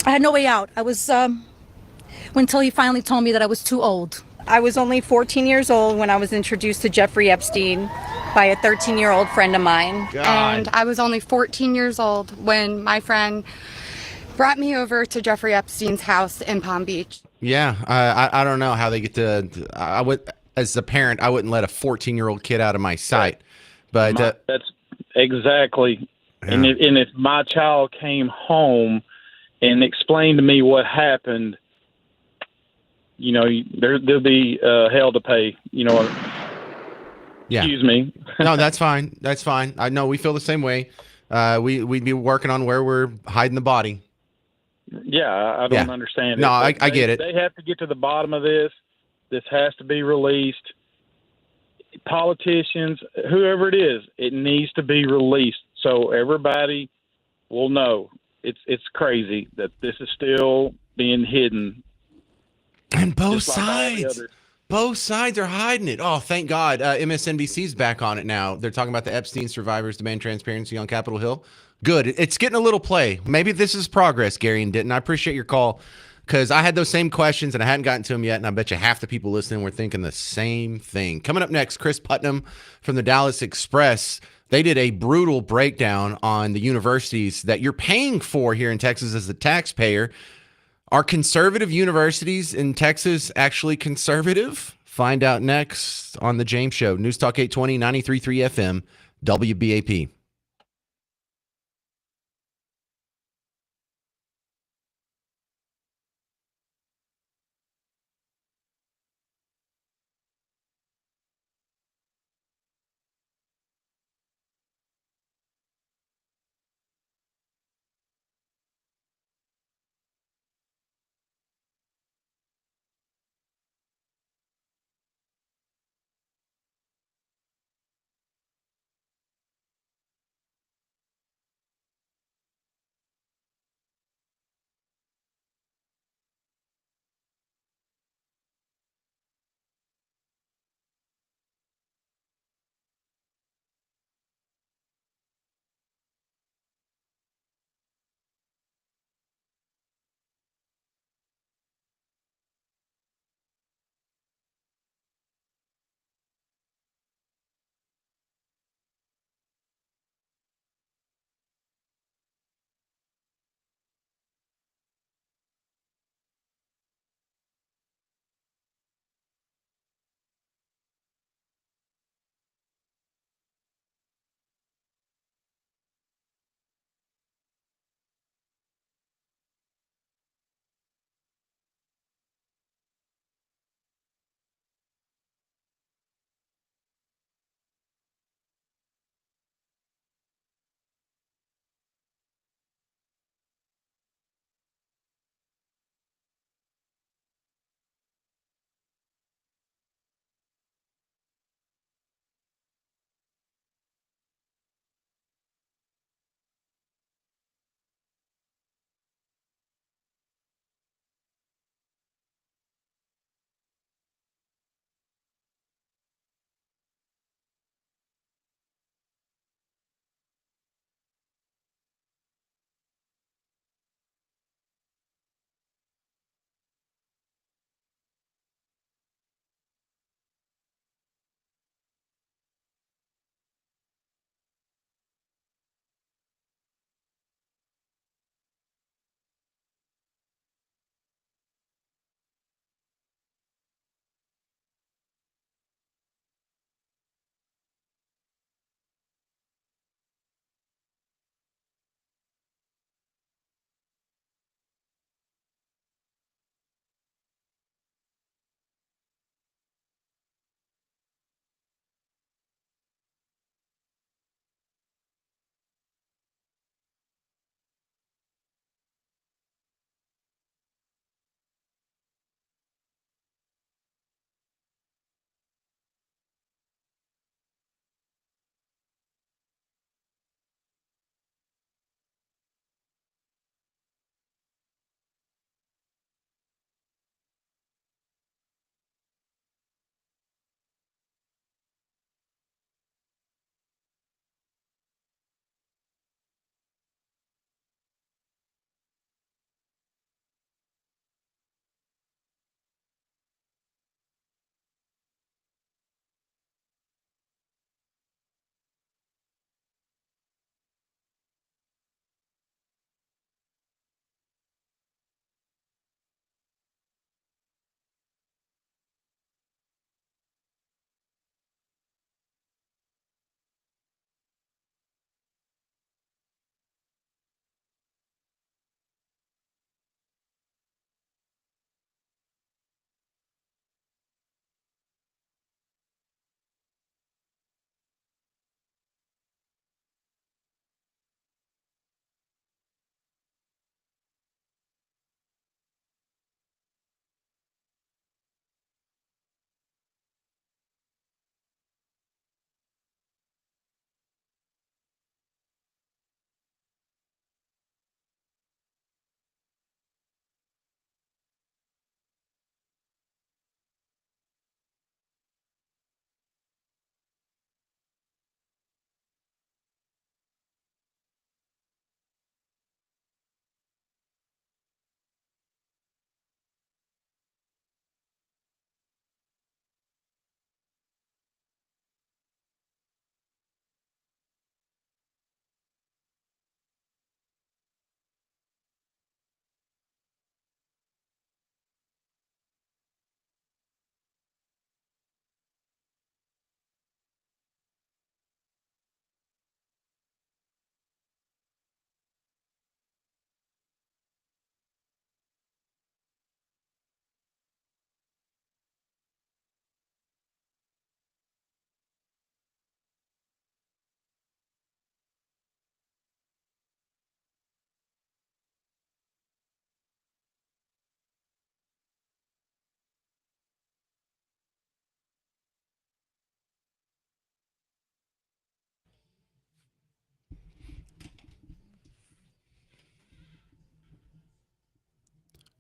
I had no way out. I was, until he finally told me that I was too old. I was only 14 years old when I was introduced to Jeffrey Epstein by a 13-year-old friend of mine. And I was only 14 years old when my friend brought me over to Jeffrey Epstein's house in Palm Beach. Yeah, I don't know how they get to. I would, as a parent, I wouldn't let a 14-year-old kid out of my sight. But that's exactly. Yeah. And if my child came home and explained to me what happened, there'll be hell to pay. Yeah. Excuse me. No, that's fine. That's fine. I know we feel the same way. We'd be working on where we're hiding the body. Yeah, I don't understand it. No, I get it. They have to get to the bottom of this. This has to be released. Politicians, whoever it is, it needs to be released so everybody will know. It's crazy that this is still being hidden. And both just like all the sides. others. Both sides are hiding it. Oh, thank God. MSNBC's back on it now. They're talking about the Epstein survivors demand transparency on Capitol Hill. Good. It's getting a little play. Maybe this is progress, Gary and Denton. I appreciate your call, because I had those same questions and I hadn't gotten to them yet, and I bet you half the people listening were thinking the same thing. Coming up next, Chris Putnam from the Dallas Express. They did a brutal breakdown on the universities that you're paying for here in Texas as a taxpayer. Are conservative universities in Texas actually conservative? Find out next on The James Show. News Talk 820, 93.3 FM, WBAP.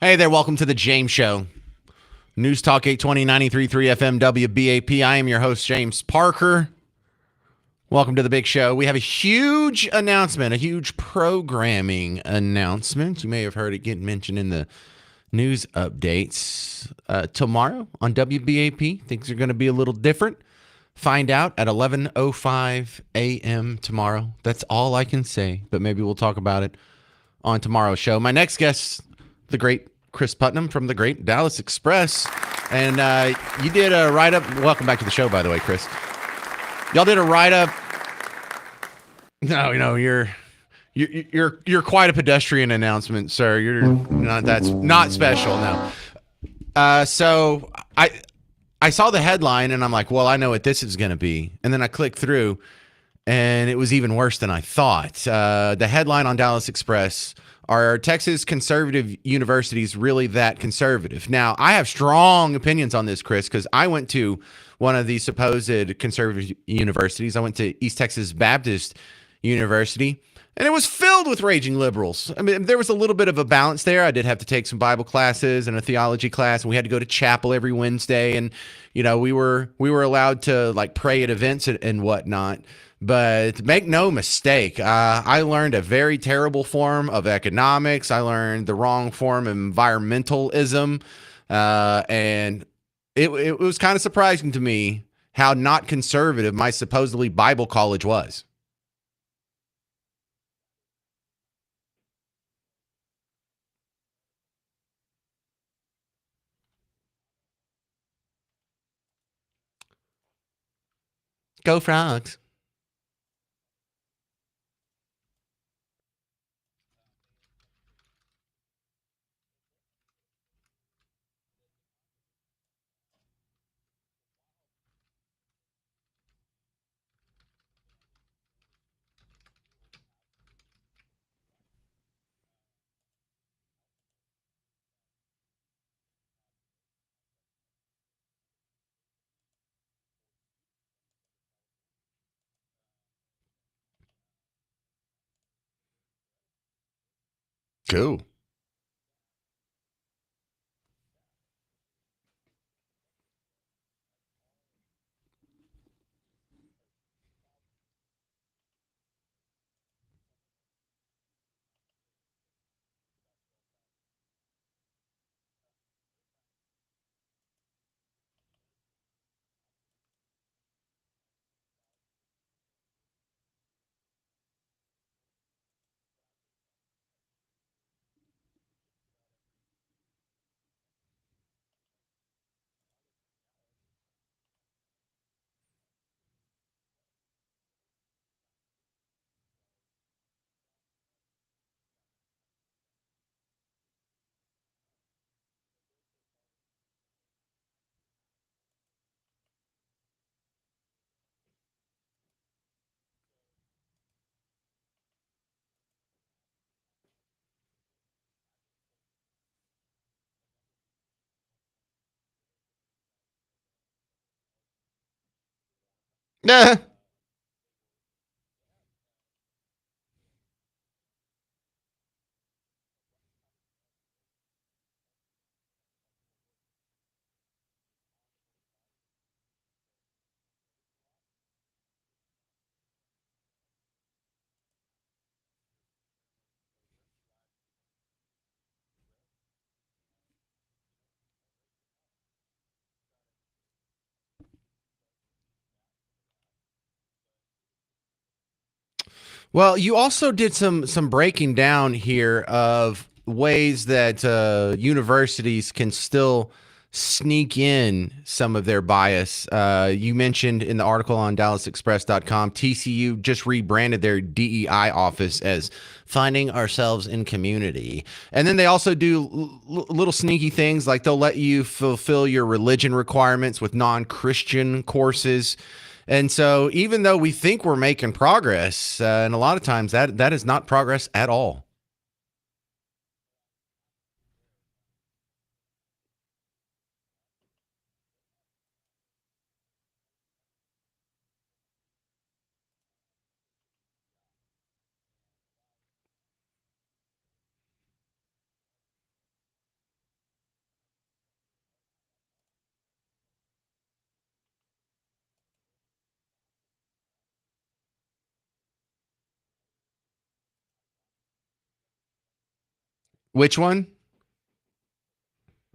Hey there, welcome to the James Show. News Talk 820 93.3 FM WBAP. I am your host, James Parker. Welcome to the big show. We have a huge announcement, a huge programming announcement. You may have heard it get mentioned in the news updates. Tomorrow on WBAP, things are going to be a little different. Find out at 11:05 a.m. tomorrow. That's all I can say, but maybe we'll talk about it on tomorrow's show. My next guest, the great Chris Putnam from the great Dallas Express. And you did a write-up. Welcome back to the show, by the way, Chris. Y'all did a write-up. No, you're quite a pedestrian announcement, sir. You're not that's not special. No. So I saw the headline and I'm like, well, I know what this is going to be. And then I clicked through and it was even worse than I thought. The headline on Dallas Express: are Texas conservative universities really that conservative? Now, I have strong opinions on this, Chris, because I went to one of these supposed conservative universities. I went to East Texas Baptist University, and it was filled with raging liberals. I mean, there was a little bit of a balance there. I did have to take some Bible classes and a theology class, and we had to go to chapel every Wednesday. And, you know, we were allowed to like pray at events and whatnot. But make no mistake, I learned a very terrible form of economics. I learned the wrong form of environmentalism. And it was kind of surprising to me how not conservative my supposedly Bible college was. Go Frogs. Cool. Nah. Well, you also did some breaking down here of ways that universities can still sneak in some of their bias. You mentioned in the article on DallasExpress.com, TCU just rebranded their DEI office as Finding Ourselves in Community. And then they also do little sneaky things like they'll let you fulfill your religion requirements with non-Christian courses. And so even though we think we're making progress, and a lot of times that is not progress at all. Which one?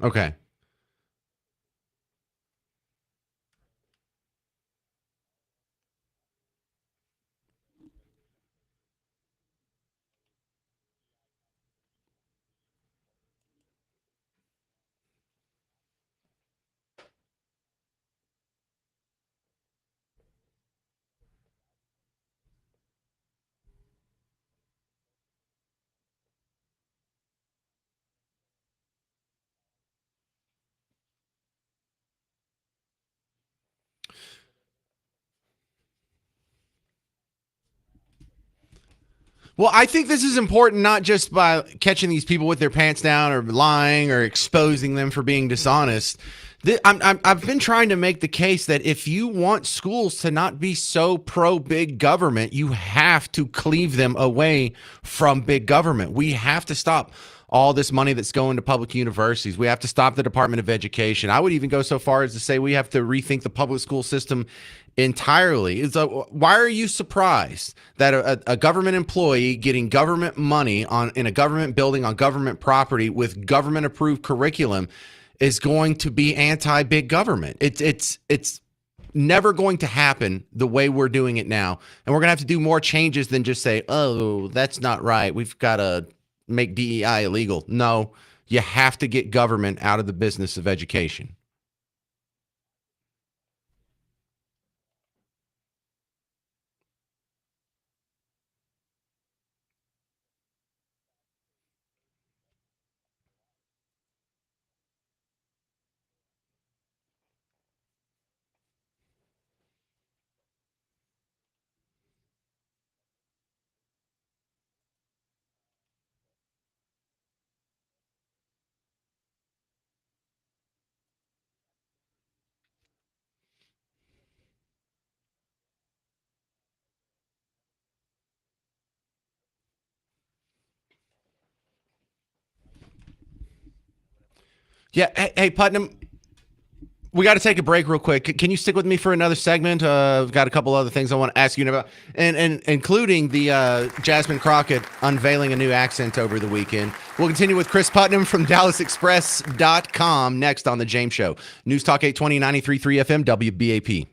Okay. Well, I think this is important not just by catching these people with their pants down or lying or exposing them for being dishonest. I've been trying to make the case that if you want schools to not be so pro big government, you have to cleave them away from big government. We have to stop all this money that's going to public universities. We have to stop the Department of Education. I would even go so far as to say we have to rethink the public school system entirely. Why are you surprised that a government employee getting government money in a government building on government property with government approved curriculum is going to be anti big government? It's never going to happen the way we're doing it now, and we're going to have to do more changes than just say, "Oh, that's not right. We've got to make DEI illegal." No, you have to get government out of the business of education. Yeah. Hey, Putnam, we got to take a break real quick. Can you stick with me for another segment? I've got a couple other things I want to ask you about, and including the Jasmine Crockett unveiling a new accent over the weekend. We'll continue with Chris Putnam from DallasExpress.com next on The James Show. News Talk 820, 93.3 FM, WBAP.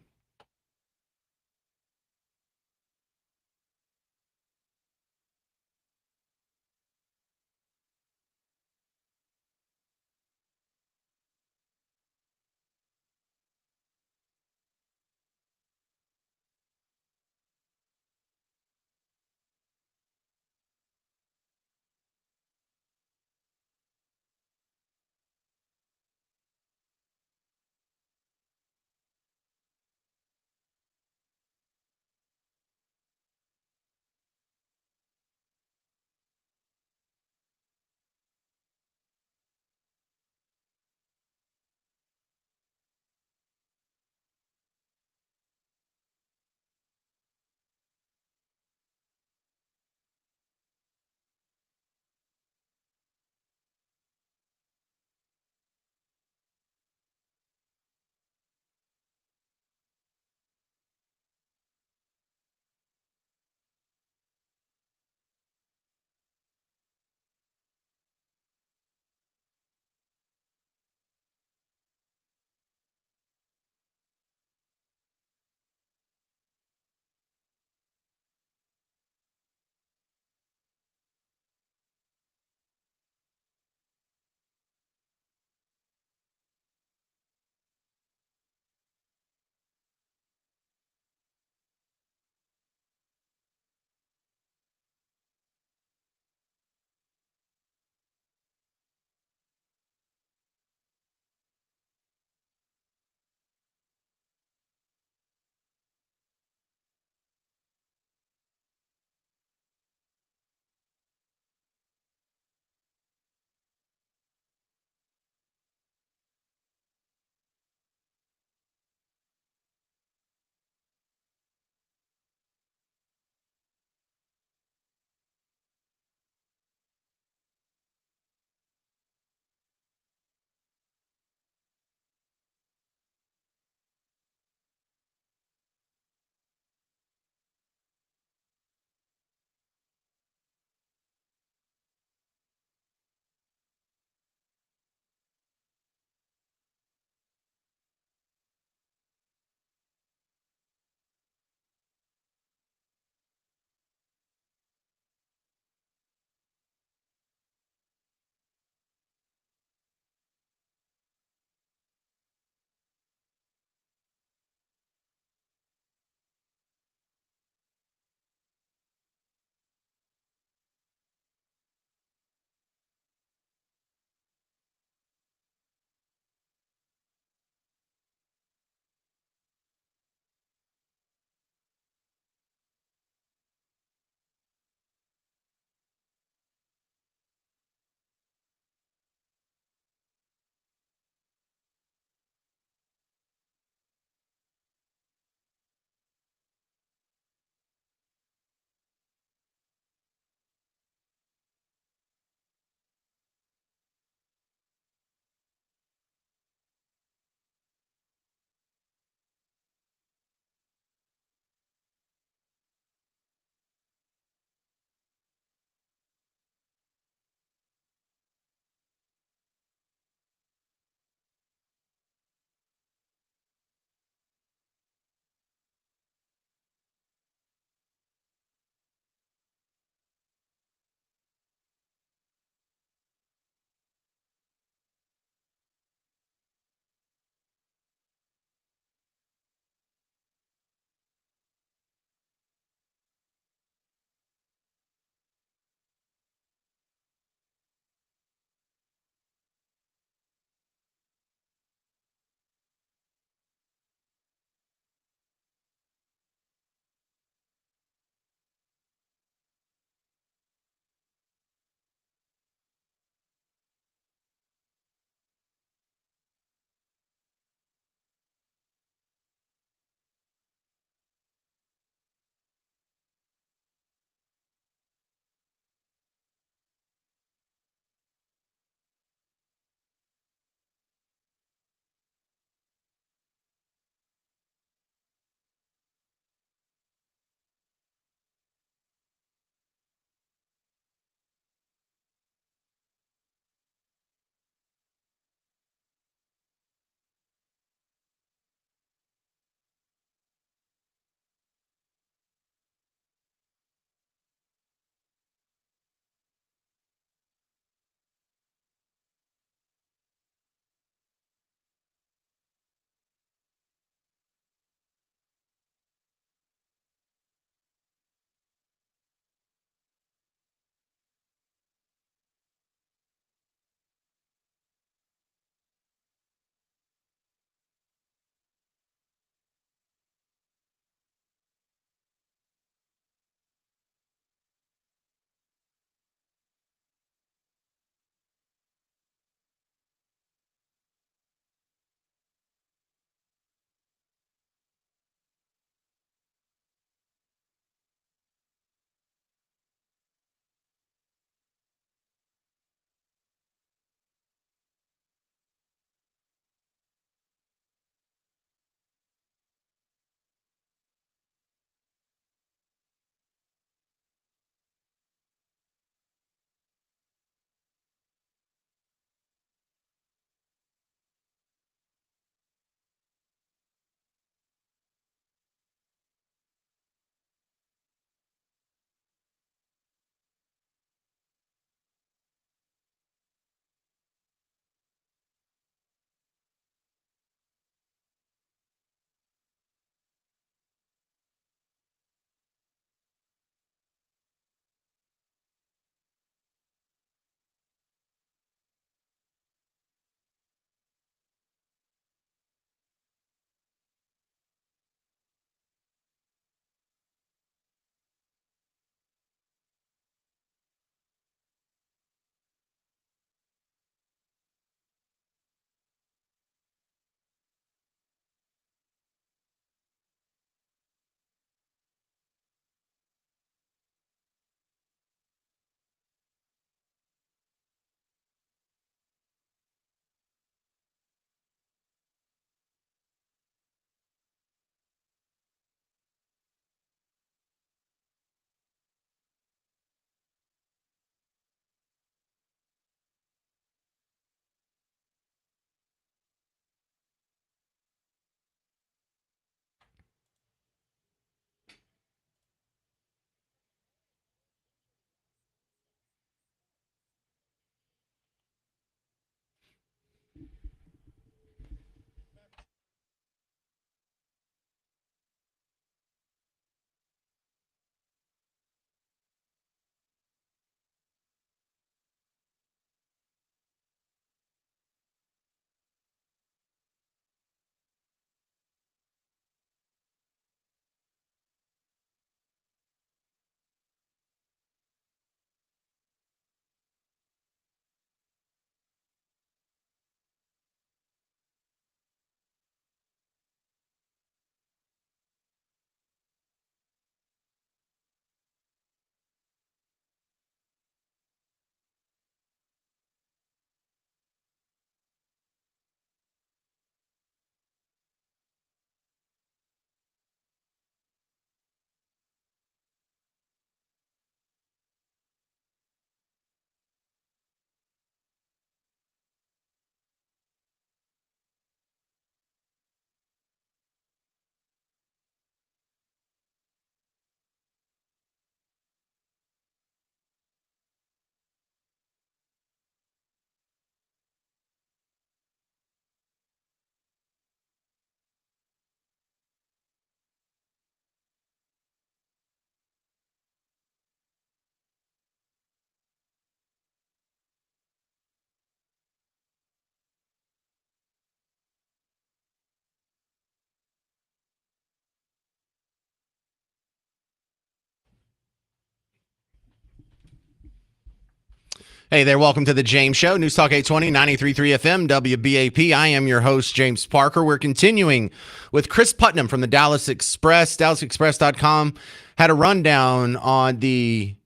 Hey there, welcome to the James Show, News Talk 820, 93.3 FM, WBAP. I am your host, James Parker. We're continuing with Chris Putnam from the Dallas Express. DallasExpress.com had a rundown on the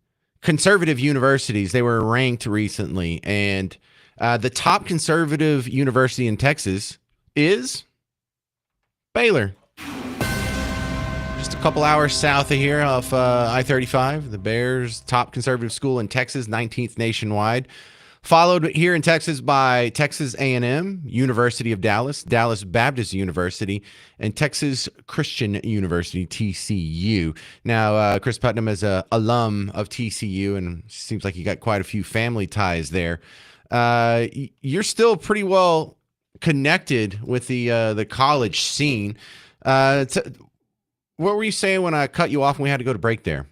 conservative universities. They were ranked recently, and the top conservative university in Texas is Baylor. Just a couple hours south of here off I-35, the Bears' top conservative school in Texas, 19th nationwide. Followed here in Texas by Texas A&M, University of Dallas, Dallas Baptist University, and Texas Christian University, TCU. Now, Chris Putnam is an alum of TCU, and seems like you got quite a few family ties there. You're still pretty well connected with the college scene. What were you saying when I cut you off and we had to go to break there?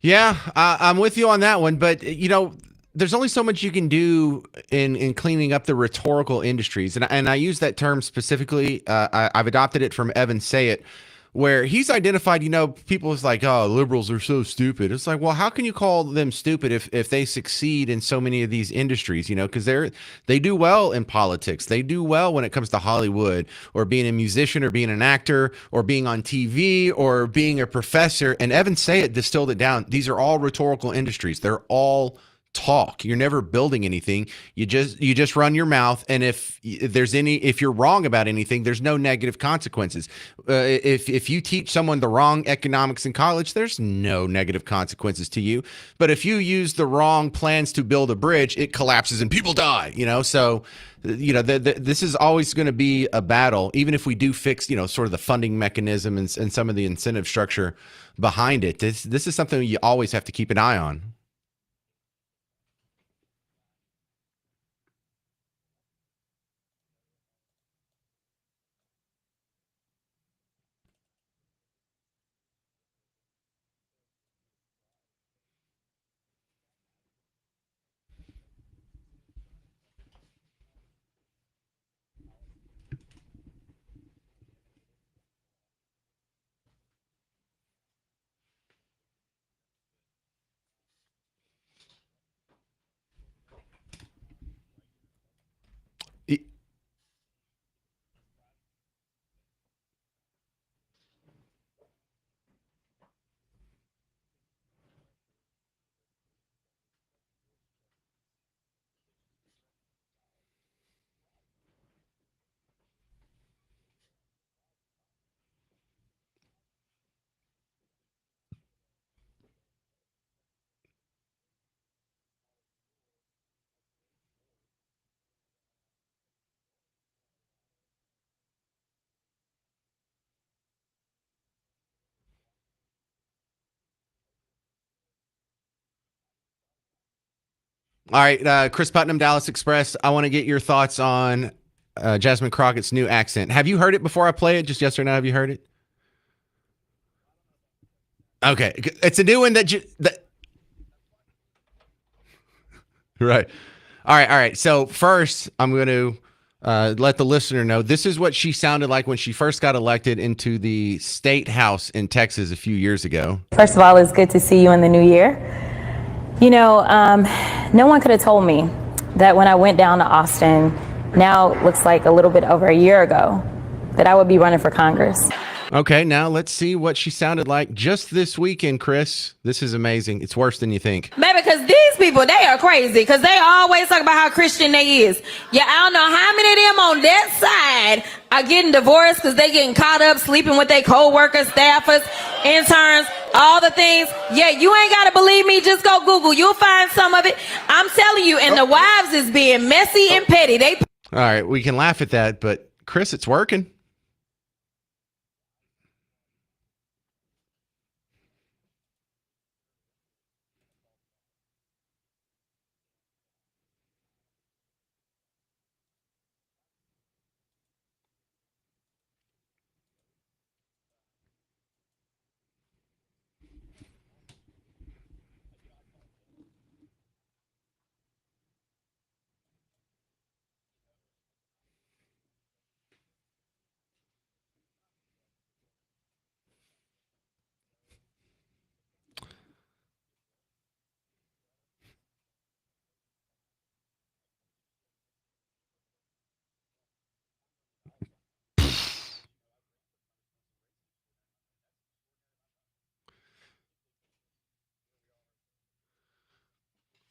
Yeah, I'm with you on that one. But, there's only so much you can do in cleaning up the rhetorical industries. And I use that term specifically. I've adopted it from Evan Sayet, where he's identified, people is like, oh, liberals are so stupid. It's like, well, how can you call them stupid if they succeed in so many of these industries, because they do well in politics. They do well when it comes to Hollywood or being a musician or being an actor or being on TV or being a professor. And Evan Sayet distilled it down. These are all rhetorical industries. They're all talk. You're never building anything. You just run your mouth, and if you're wrong about anything, there's no negative consequences. If you teach someone the wrong economics in college, there's no negative consequences to you. But if you use the wrong plans to build a bridge, it collapses and people die. So this is always going to be a battle, even if we do fix sort of the funding mechanism and some of the incentive structure behind it. This is something you always have to keep an eye on. All right, Chris Putnam, Dallas Express. I want to get your thoughts on Jasmine Crockett's new accent. Have you heard it before I play it? Just yes or no, have you heard it? Okay, it's a new one that right. All right. So first, I'm going to let the listener know this is what she sounded like when she first got elected into the state house in Texas a few years ago. First of all, it's good to see you in the new year. No one could have told me that when I went down to Austin, now it looks like a little bit over a year ago, that I would be running for Congress. Okay, now let's see what she sounded like just this weekend, Chris. This is amazing. It's worse than you think. Baby, because these people, they are crazy. Because they always talk about how Christian they is. Yeah, I don't know how many of them on that side are getting divorced because they getting caught up sleeping with their co-workers, staffers, interns, all the things. Yeah, you ain't got to believe me. Just go Google. You'll find some of it. I'm telling you. And the wives is being messy and petty. They. All right, we can laugh at that, but Chris, it's working.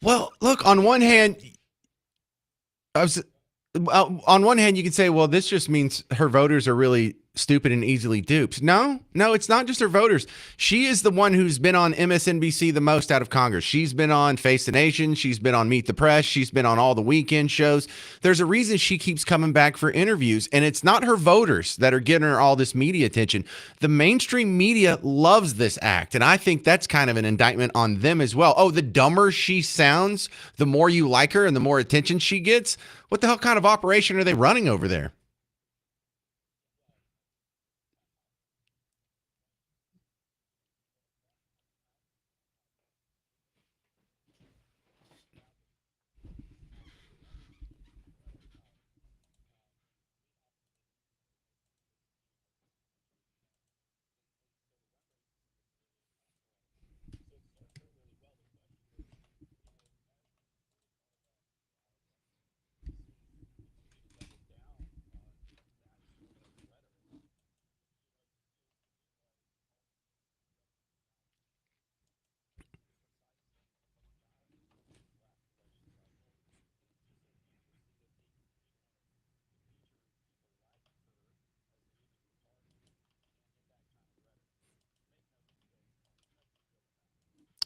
Well, look, on one hand, I was on one hand, you could say, well, this just means her voters are really stupid and easily duped. No, it's not just her voters. She is the one who's been on MSNBC the most out of Congress. She's been on Face the Nation. She's been on Meet the Press. She's been on all the weekend shows. There's a reason she keeps coming back for interviews, and it's not her voters that are getting her all this media attention. The mainstream media loves this act, and I think that's kind of an indictment on them as well. Oh, the dumber she sounds, the more you like her and the more attention she gets. What the hell kind of operation are they running over there?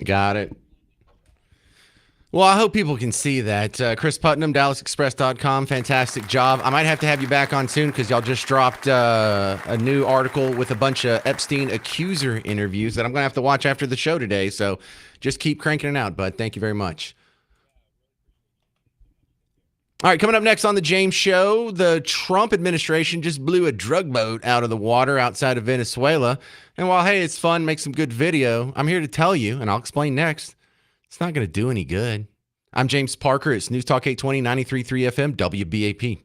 Got it. Well, I hope people can see that. Chris Putnam, DallasExpress.com. Fantastic job. I might have to have you back on soon because y'all just dropped a new article with a bunch of Epstein accuser interviews that I'm going to have to watch after the show today. So just keep cranking it out, bud. Thank you very much. All right, coming up next on the James Show, the Trump administration just blew a drug boat out of the water outside of Venezuela. And while, hey, it's fun, make some good video, I'm here to tell you, and I'll explain next, it's not going to do any good. I'm James Parker. It's News Talk 820, 93.3 FM, WBAP.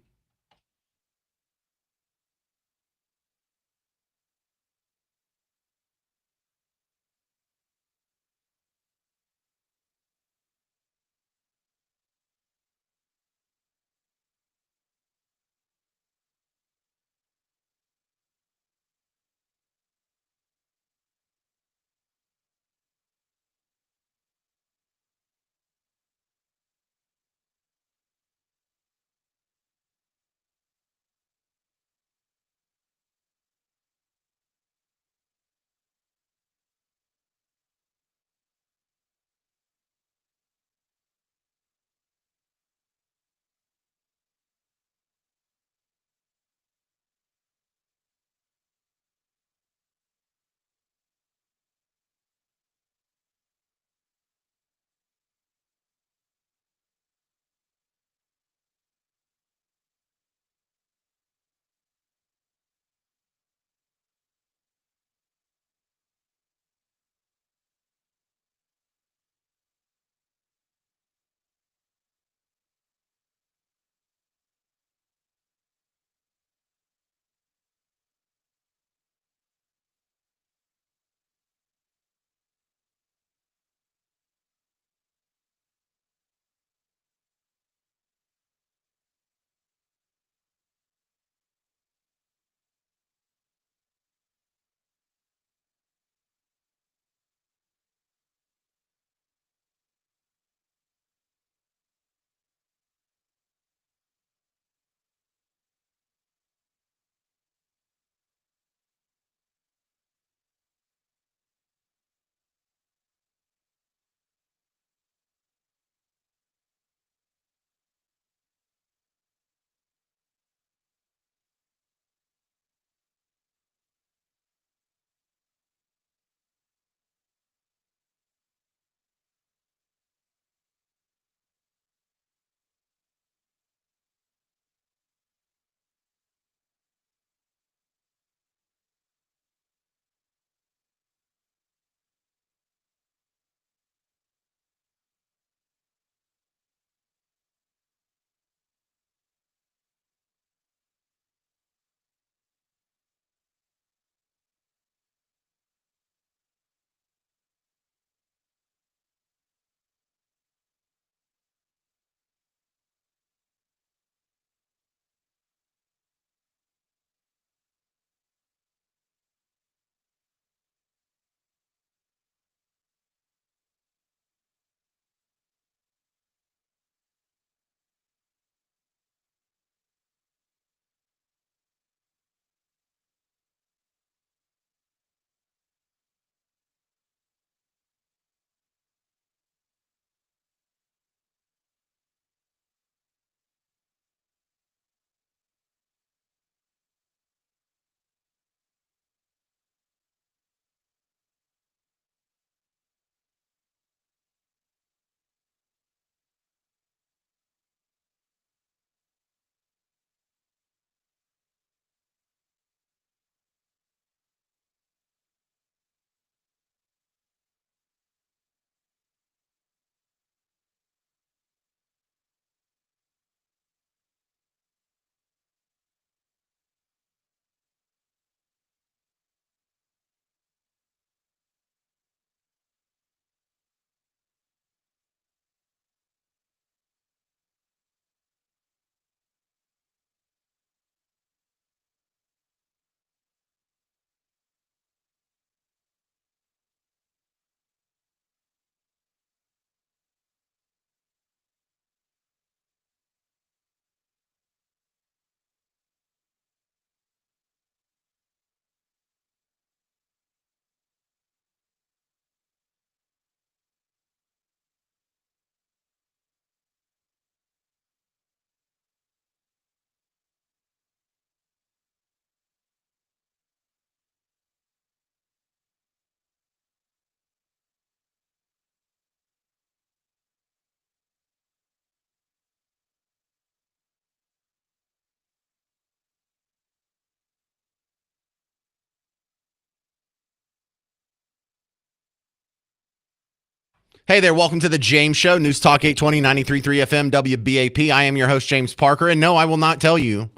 Hey there, welcome to the James Show, News Talk 820, 93.3 FM, WBAP. I am your host, James Parker, and no, I will not tell you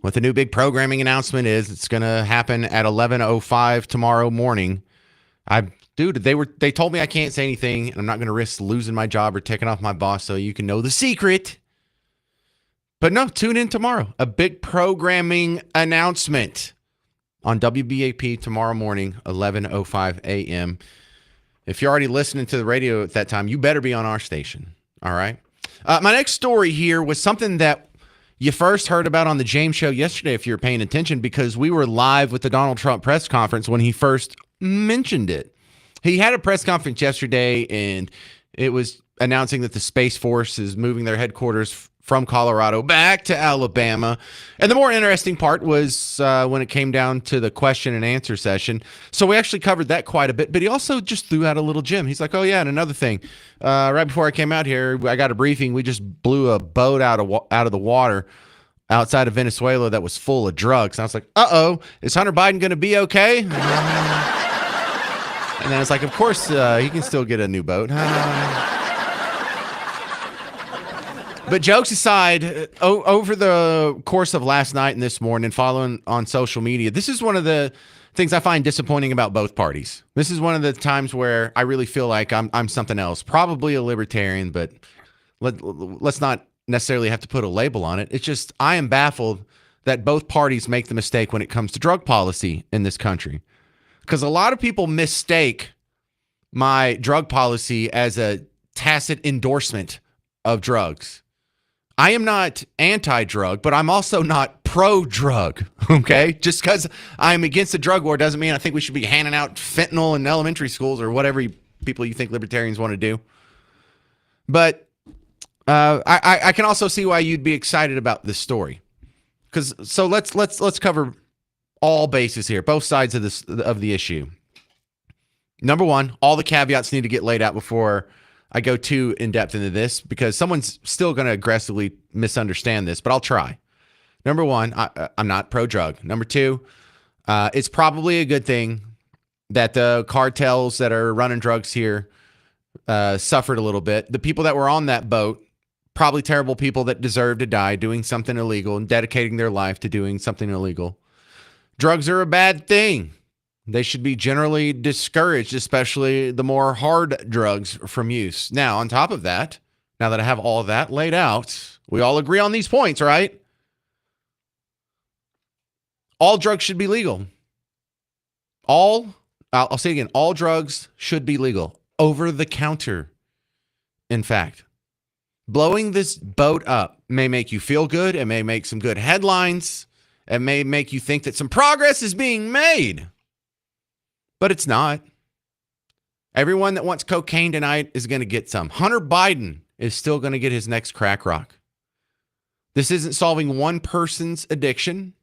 what the new big programming announcement is. It's going to happen at 11:05 tomorrow morning. They told me I can't say anything, and I'm not going to risk losing my job or taking off my boss so you can know the secret. But no, tune in tomorrow. A big programming announcement on WBAP tomorrow morning, 11:05 a.m. If you're already listening to the radio at that time, you better be on our station. All right. My next story here was something that you first heard about on the James Show yesterday, if you're paying attention, because we were live with the Donald Trump press conference when he first mentioned it. He had a press conference yesterday, and it was announcing that the Space Force is moving their headquarters from Colorado back to Alabama. And the more interesting part was when it came down to the question and answer session. So we actually covered that quite a bit, but he also just threw out a little gem. He's like, oh yeah, and another thing, right before I came out here, I got a briefing. We just blew a boat out of the water outside of Venezuela that was full of drugs. And I was like, uh-oh, is Hunter Biden going to be okay? And then it's like, of course, he can still get a new boat. But jokes aside, over the course of last night and this morning, following on social media, this is one of the things I find disappointing about both parties. This is one of the times where I really feel like I'm something else, probably a libertarian, but let's not necessarily have to put a label on it. It's just I am baffled that both parties make the mistake when it comes to drug policy in this country. Because a lot of people mistake my drug policy as a tacit endorsement of drugs. I am not anti-drug, but I'm also not pro-drug, okay? Just because I'm against the drug war doesn't mean I think we should be handing out fentanyl in elementary schools or whatever people you think libertarians want to do. But I can also see why you'd be excited about this story. So let's cover all bases here, both sides of the issue. Number one, all the caveats need to get laid out before I go too in-depth into this, because someone's still going to aggressively misunderstand this, but I'll try. Number one, I'm not pro-drug. Number two, it's probably a good thing that the cartels that are running drugs here suffered a little bit. The people that were on that boat, probably terrible people that deserve to die doing something illegal and dedicating their life to doing something illegal. Drugs are a bad thing. They should be generally discouraged, especially the more hard drugs from use. Now, on top of that, now that I have all of that laid out, we all agree on these points, right? All drugs should be legal. I'll say it again, all drugs should be legal. Over the counter, in fact. Blowing this boat up may make you feel good. It may make some good headlines. It may make you think that some progress is being made. But it's not. Everyone that wants cocaine tonight is going to get some. Hunter Biden is still going to get his next crack rock. This isn't solving one person's addiction.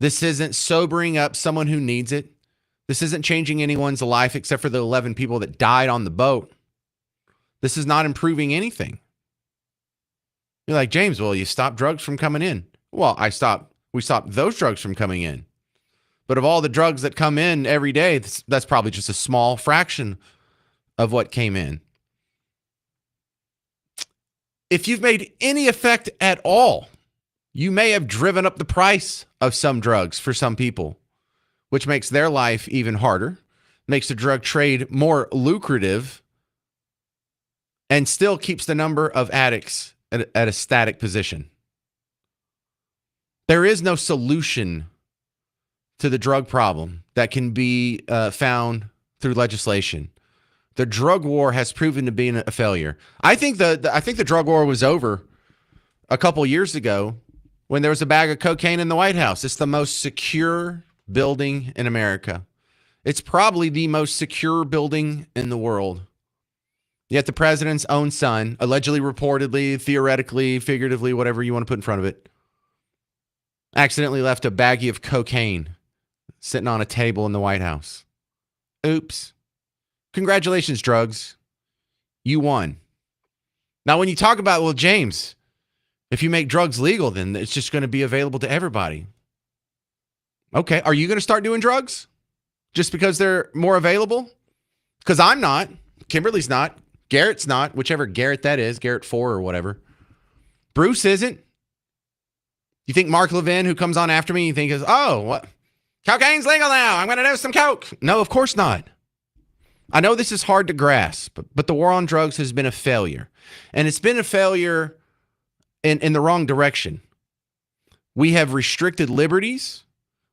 This isn't sobering up someone who needs it. This isn't changing anyone's life except for the 11 people that died on the boat. This is not improving anything. You're like, James, well, you stopped drugs from coming in. Well, we stopped those drugs from coming in. But of all the drugs that come in every day, that's probably just a small fraction of what came in. If you've made any effect at all, you may have driven up the price of some drugs for some people, which makes their life even harder, makes the drug trade more lucrative, and still keeps the number of addicts at a static position. There is no solution to the drug problem that can be found through legislation. The drug war has proven to be a failure. I think the drug war was over a couple years ago when there was a bag of cocaine in the White House. It's the most secure building in America. It's probably the most secure building in the world. Yet the president's own son, allegedly, reportedly, theoretically, figuratively, whatever you want to put in front of it, accidentally left a baggie of cocaine sitting on a table in the White House. Oops. Congratulations, drugs. You won. Now, when you talk about, well, James, if you make drugs legal, then it's just going to be available to everybody. Okay. Are you going to start doing drugs just because they're more available? Because I'm not. Kimberly's not. Garrett's not, whichever Garrett that is, Garrett 4 or whatever. Bruce isn't. You think Mark Levin, who comes on after me, you think is, oh, what? Cocaine's legal now. I'm going to do some coke. No, of course not. I know this is hard to grasp, but the war on drugs has been a failure. And it's been a failure in the wrong direction. We have restricted liberties.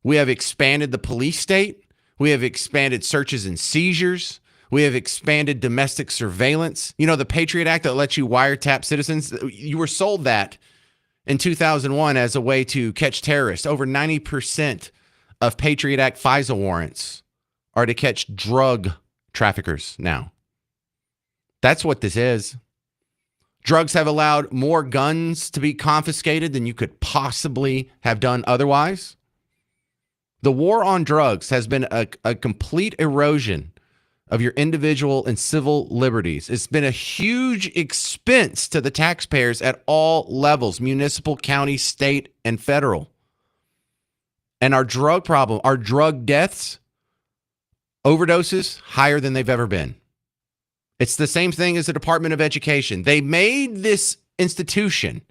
We have expanded the police state. We have expanded searches and seizures. We have expanded domestic surveillance. You know, the Patriot Act that lets you wiretap citizens, you were sold that in 2001 as a way to catch terrorists. Over 90% of Patriot Act FISA warrants are to catch drug traffickers now. That's what this is. Drugs have allowed more guns to be confiscated than you could possibly have done otherwise. The war on drugs has been a complete erosion of your individual and civil liberties. It's been a huge expense to the taxpayers at all levels, municipal, county, state, and federal. And our drug problem, our drug deaths, overdoses, higher than they've ever been. It's the same thing as the Department of Education. They made this institution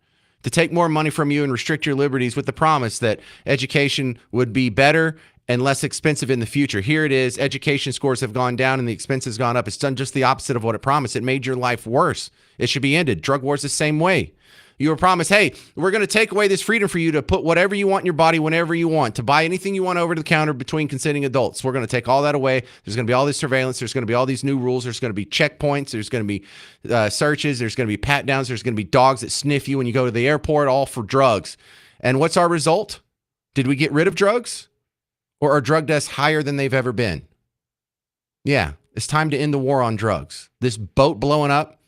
to take more money from you and restrict your liberties with the promise that education would be better and less expensive in the future. Here it is. Education scores have gone down and the expenses gone up. It's done just the opposite of what it promised. It made your life worse. It should be ended. Drug wars the same way. You were promised, hey, we're going to take away this freedom for you to put whatever you want in your body whenever you want, to buy anything you want over the counter between consenting adults. We're going to take all that away. There's going to be all this surveillance. There's going to be all these new rules. There's going to be checkpoints. There's going to be searches. There's going to be pat downs. There's going to be dogs that sniff you when you go to the airport, all for drugs. And what's our result? Did we get rid of drugs? Or are drug deaths higher than they've ever been? Yeah, it's time to end the war on drugs. This boat blowing up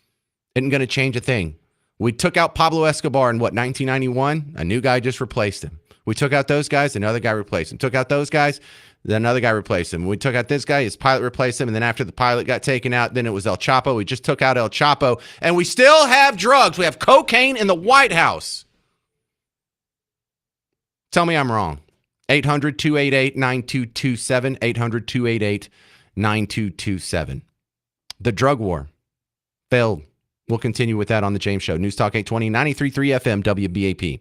isn't going to change a thing. We took out Pablo Escobar in, 1991? A new guy just replaced him. We took out those guys, another guy replaced him. Took out those guys, then another guy replaced him. We took out this guy, his pilot replaced him, and then after the pilot got taken out, then it was El Chapo. We just took out El Chapo, and we still have drugs. We have cocaine in the White House. Tell me I'm wrong. 800-288-9227, 800-288-9227. The drug war failed. We'll continue with that on The James Show. News Talk 820, 93.3 FM, WBAP.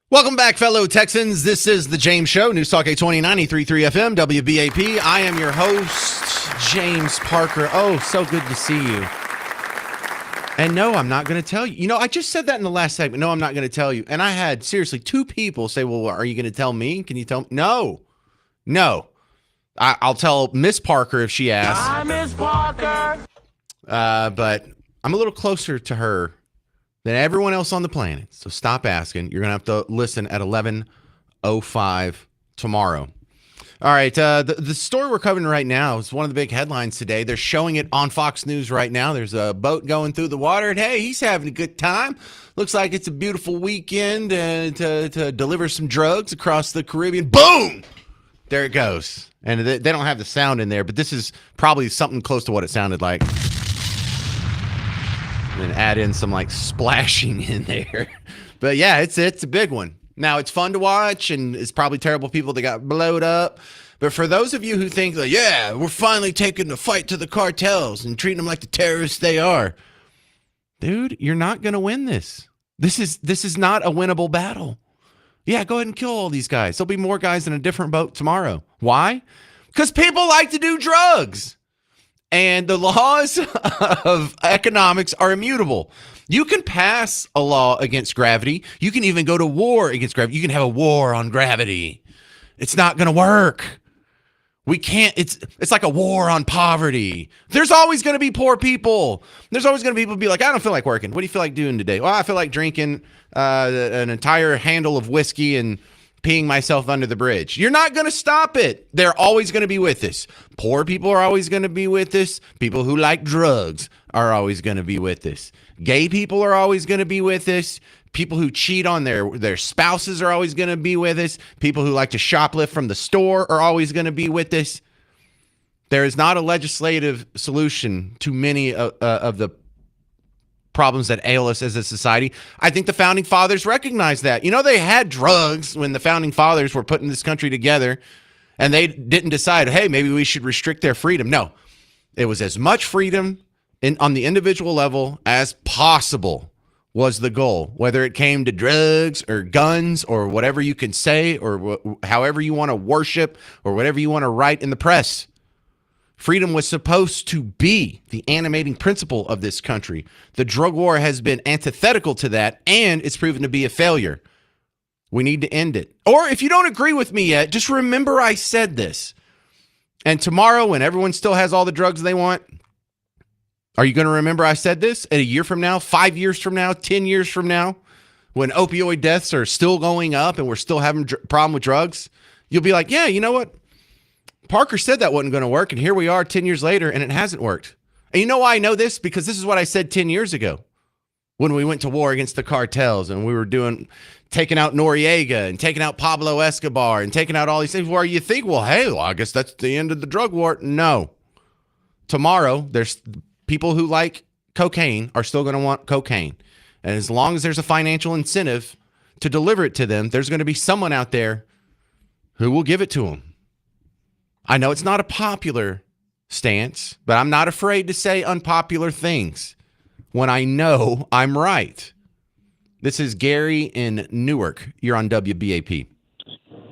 Welcome back, fellow Texans. This is the James Show, News Talk 820 93.3 FM, WBAP. I am your host, James Parker. Oh, so good to see you. And no, I'm not going to tell you. You know, I just said that in the last segment. No, I'm not going to tell you. And I had, seriously, 2 people say, well, are you going to tell me? Can you tell me? No. I'll tell Miss Parker if she asks. Hi, Miss Parker. But I'm a little closer to her than everyone else on the planet. So stop asking. You're going to have to listen at 11:05 tomorrow. All right. The story we're covering right now is one of the big headlines today. They're showing it on Fox News right now. There's a boat going through the water, and hey, he's having a good time. Looks like it's a beautiful weekend to deliver some drugs across the Caribbean. Boom! There it goes. And they don't have the sound in there, but this is probably something close to what it sounded like. And add in some like splashing in there. But yeah, it's a big one. Now it's fun to watch, and it's probably terrible people that got blowed up. But for those of you who think that, yeah, we're finally taking the fight to the cartels and treating them like the terrorists they are, dude, you're not going to win this. This is not a winnable battle. Yeah, go ahead and kill all these guys. There'll be more guys in a different boat tomorrow. Why? Because people like to do drugs. And the laws of economics are immutable. You can pass a law against gravity. You can even go to war against gravity. You can have a war on gravity. It's not going to work. We can't. It's like a war on poverty. There's always going to be poor people. There's always going to be people be like, I don't feel like working. What do you feel like doing today? Well, I feel like drinking an entire handle of whiskey and peeing myself under the bridge. You're not going to stop it. They're always going to be with us. Poor people are always going to be with us. People who like drugs are always going to be with us. Gay people are always going to be with us. People who cheat on their spouses are always going to be with us. People who like to shoplift from the store are always going to be with us. There is not a legislative solution to many of the problems that ail us as a society. I think the founding fathers recognized that. You know, they had drugs when the founding fathers were putting this country together, and they didn't decide, hey, maybe we should restrict their freedom. No, it was as much freedom on the individual level as possible was the goal, whether it came to drugs or guns or whatever you can say or however you want to worship or whatever you want to write in the press. Freedom was supposed to be the animating principle of this country. The drug war has been antithetical to that, and it's proven to be a failure. We need to end it. Or if you don't agree with me yet, just remember I said this. And tomorrow, when everyone still has all the drugs they want, are you going to remember I said this a year from now, 5 years from now, 10 years from now, when opioid deaths are still going up and we're still having a problem with drugs? You'll be like, yeah, you know what? Parker said that wasn't going to work, and here we are 10 years later, and it hasn't worked. And you know why I know this? Because this is what I said 10 years ago when we went to war against the cartels, and we were taking out Noriega and taking out Pablo Escobar and taking out all these things where you think, well, hey, I guess that's the end of the drug war. No. Tomorrow, there's people who like cocaine are still going to want cocaine. And as long as there's a financial incentive to deliver it to them, there's going to be someone out there who will give it to them. I know it's not a popular stance, but I'm not afraid to say unpopular things when I know I'm right. This is Gary in Newark. You're on WBAP.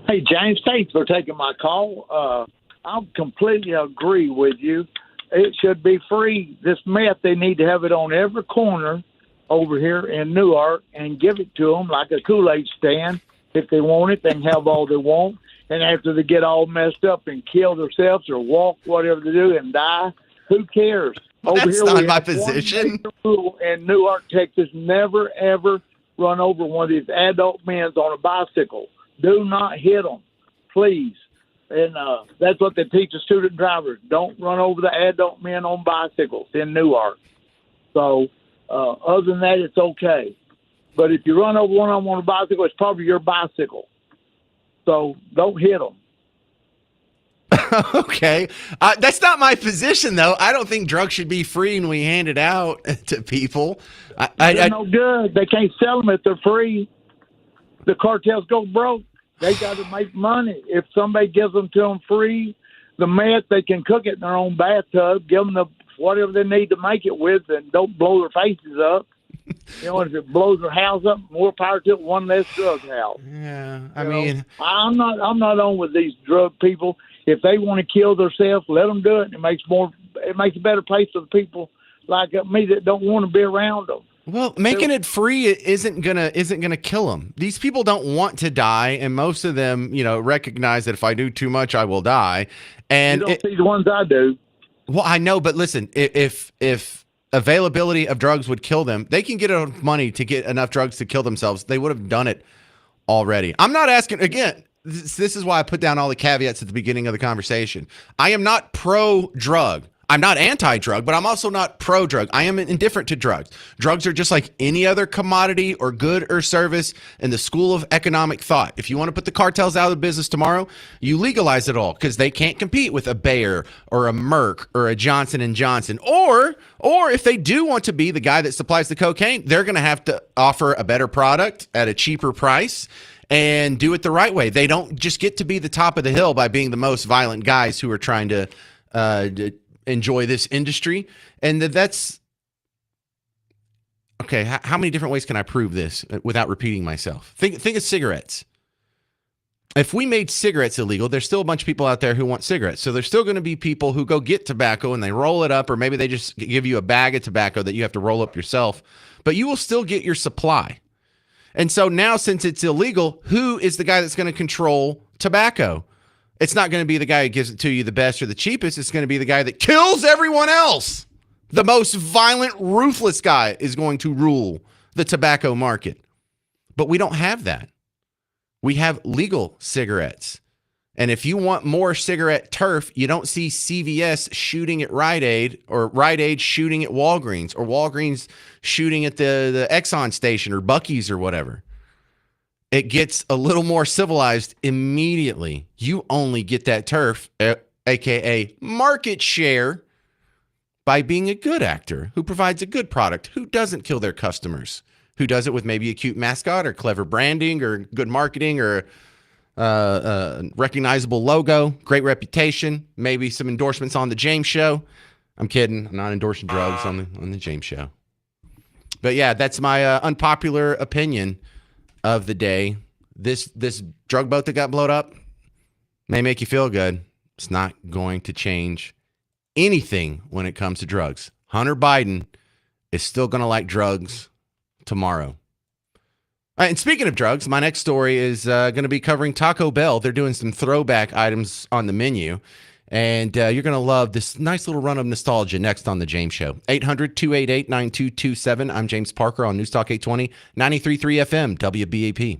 Hey, James, thanks for taking my call. I completely agree with you. It should be free. This meth, they need to have it on every corner over here in Newark and give it to them like a Kool-Aid stand. If they want it, they can have all they want. And after they get all messed up and kill themselves or walk, whatever they do, and die, who cares? Over That's here, not my position. Rule in Newark, Texas, never, ever run over one of these adult men on a bicycle. Do not hit them, please. And that's what they teach the student drivers. Don't run over the adult men on bicycles in Newark. So other than that, it's okay. But if you run over one of them on a bicycle, it's probably your bicycle. So don't hit them. Okay. That's not my position, though. I don't think drugs should be free and we hand it out to people. They're no good. They can't sell them if they're free. The cartels go broke. They got to make money. If somebody gives them to them free, the meth, they can cook it in their own bathtub, give them whatever they need to make it with, and don't blow their faces up. You know, if it blows their house up, more power to it. One less drug house. Yeah, I'm not on with these drug people. If they want to kill themselves, let them do it. It makes a better place for the people like me that don't want to be around them. Well, making it free isn't gonna kill them. These people don't want to die, and most of them, recognize that if I do too much, I will die. And you don't see the ones I do. Well, I know, but listen, if availability of drugs would kill them, they can get enough money to get enough drugs to kill themselves. They would have done it already. I'm not asking again. This is why I put down all the caveats at the beginning of the conversation. I am not pro-drug. I'm not anti-drug, but I'm also not pro-drug. I am indifferent to drugs. Drugs are just like any other commodity or good or service in the school of economic thought. If you want to put the cartels out of business tomorrow, you legalize it all because they can't compete with a Bayer or a Merck or a Johnson and Johnson. Or if they do want to be the guy that supplies the cocaine, they're going to have to offer a better product at a cheaper price and do it the right way. They don't just get to be the top of the hill by being the most violent guys who are trying to enjoy this industry. And that's okay. How many different ways can I prove this without repeating myself? Think of cigarettes. If we made cigarettes illegal, there's still a bunch of people out there who want cigarettes. So there's still going to be people who go get tobacco and they roll it up, or maybe they just give you a bag of tobacco that you have to roll up yourself, but you will still get your supply. And so now, since it's illegal, who is the guy that's going to control tobacco? It's not going to be the guy who gives it to you the best or the cheapest. It's going to be the guy that kills everyone else. The most violent, ruthless guy is going to rule the tobacco market. But we don't have that. We have legal cigarettes. And if you want more cigarette turf, you don't see CVS shooting at Rite Aid or Rite Aid shooting at Walgreens or Walgreens shooting at the Exxon station or Buc-ee's or whatever. It gets a little more civilized immediately. You only get that turf, aka market share, by being a good actor who provides a good product, who doesn't kill their customers, who does it with maybe a cute mascot or clever branding or good marketing or recognizable logo, great reputation, maybe some endorsements on the James Show. I'm kidding. I'm not endorsing drugs on the James Show. But yeah, that's my unpopular opinion of the day. This drug boat that got blown up may make you feel good. It's not going to change anything when it comes to drugs. Hunter Biden is still going to like drugs tomorrow. All right, and speaking of drugs, my next story is going to be covering Taco Bell. They're doing some throwback items on the menu, and you're going to love this nice little run of nostalgia next on The James Show. 800-288-9227. I'm James Parker on News Talk 820, 93.3 FM, WBAP.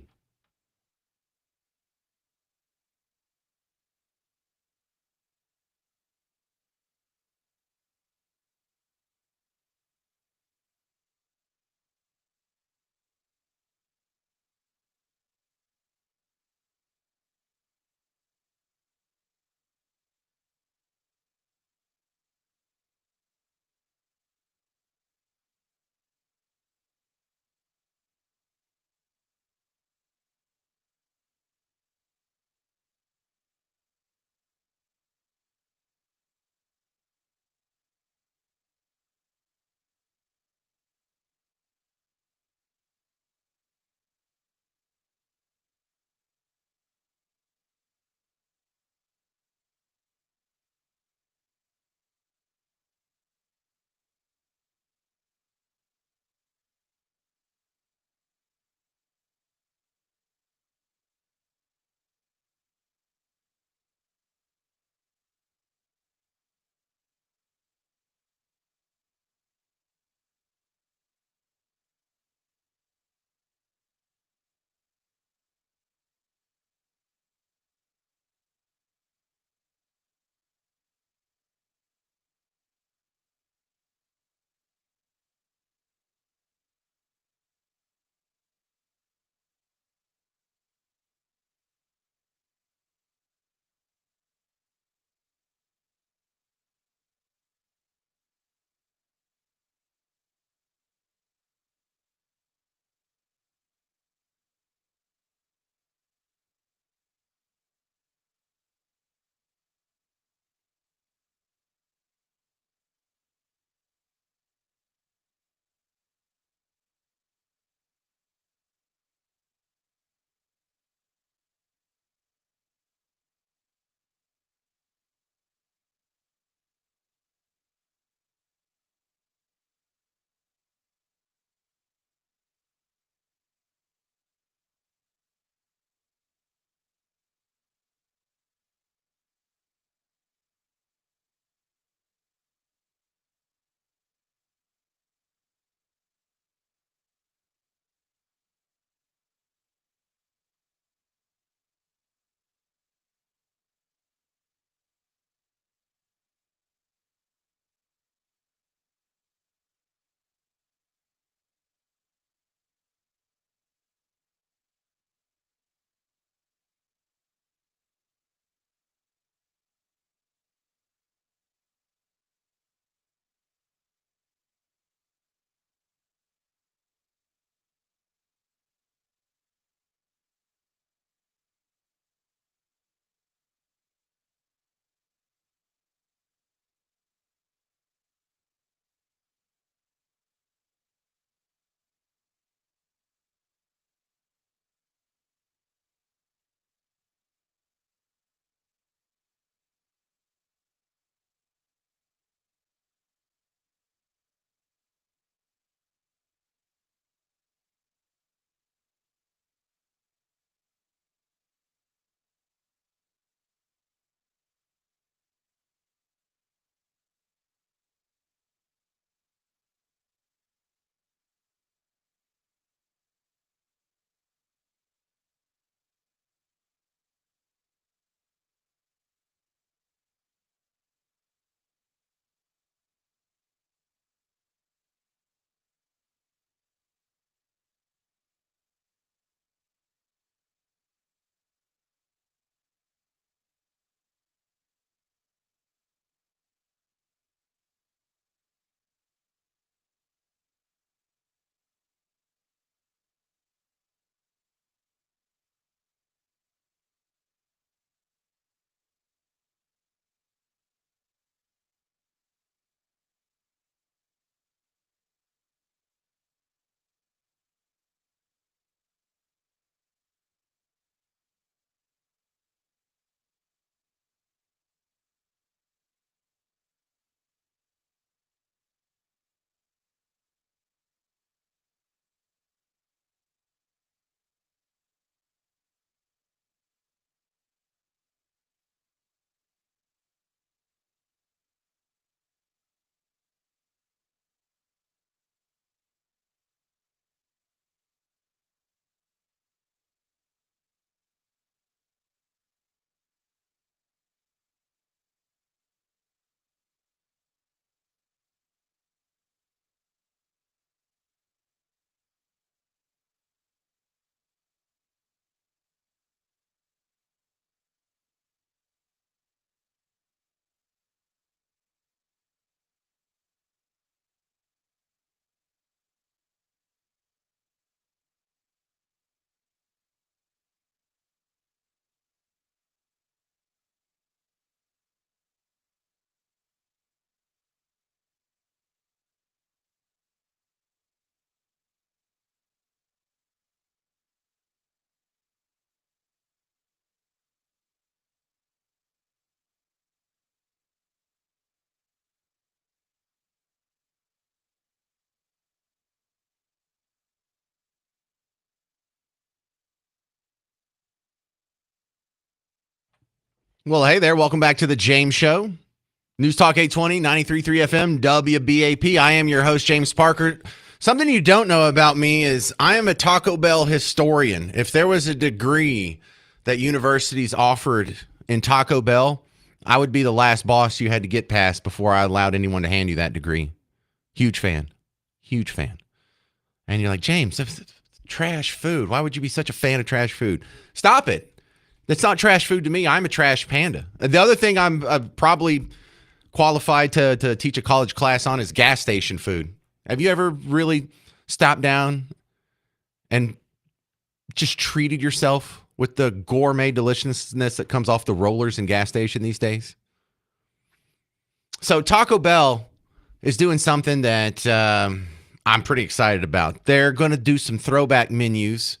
Well, hey there. Welcome back to the James Show. News Talk 820, 93.3 FM, WBAP. I am your host, James Parker. Something you don't know about me is I am a Taco Bell historian. If there was a degree that universities offered in Taco Bell, I would be the last boss you had to get past before I allowed anyone to hand you that degree. Huge fan. Huge fan. And you're like, James, that's trash food. Why would you be such a fan of trash food? Stop it. That's not trash food to me. I'm a trash panda. The other thing I'm probably qualified to teach a college class on is gas station food. Have you ever really stopped down and just treated yourself with the gourmet deliciousness that comes off the rollers in gas station these days? So Taco Bell is doing something that I'm pretty excited about. They're going to do some throwback items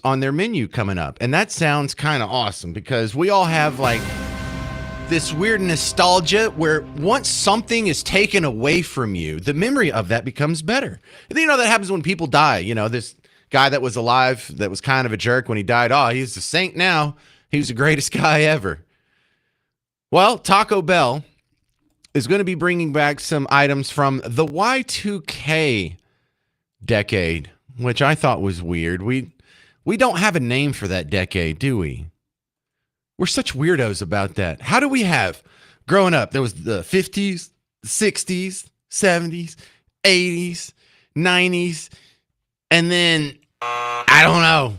on their menu coming up. And that sounds kind of awesome because we all have like this weird nostalgia where once something is taken away from you, the memory of that becomes better. And you know, that happens when people die. You know, this guy that was alive that was kind of a jerk when he died. Oh, he's a saint now. He was the greatest guy ever. Well, Taco Bell is going to be bringing back some items from the Y2K decade, which I thought was weird. We don't have a name for that decade, do we? We're such weirdos about that. How do we have, growing up, there was the 50s, 60s, 70s, 80s, 90s, and then, I don't know.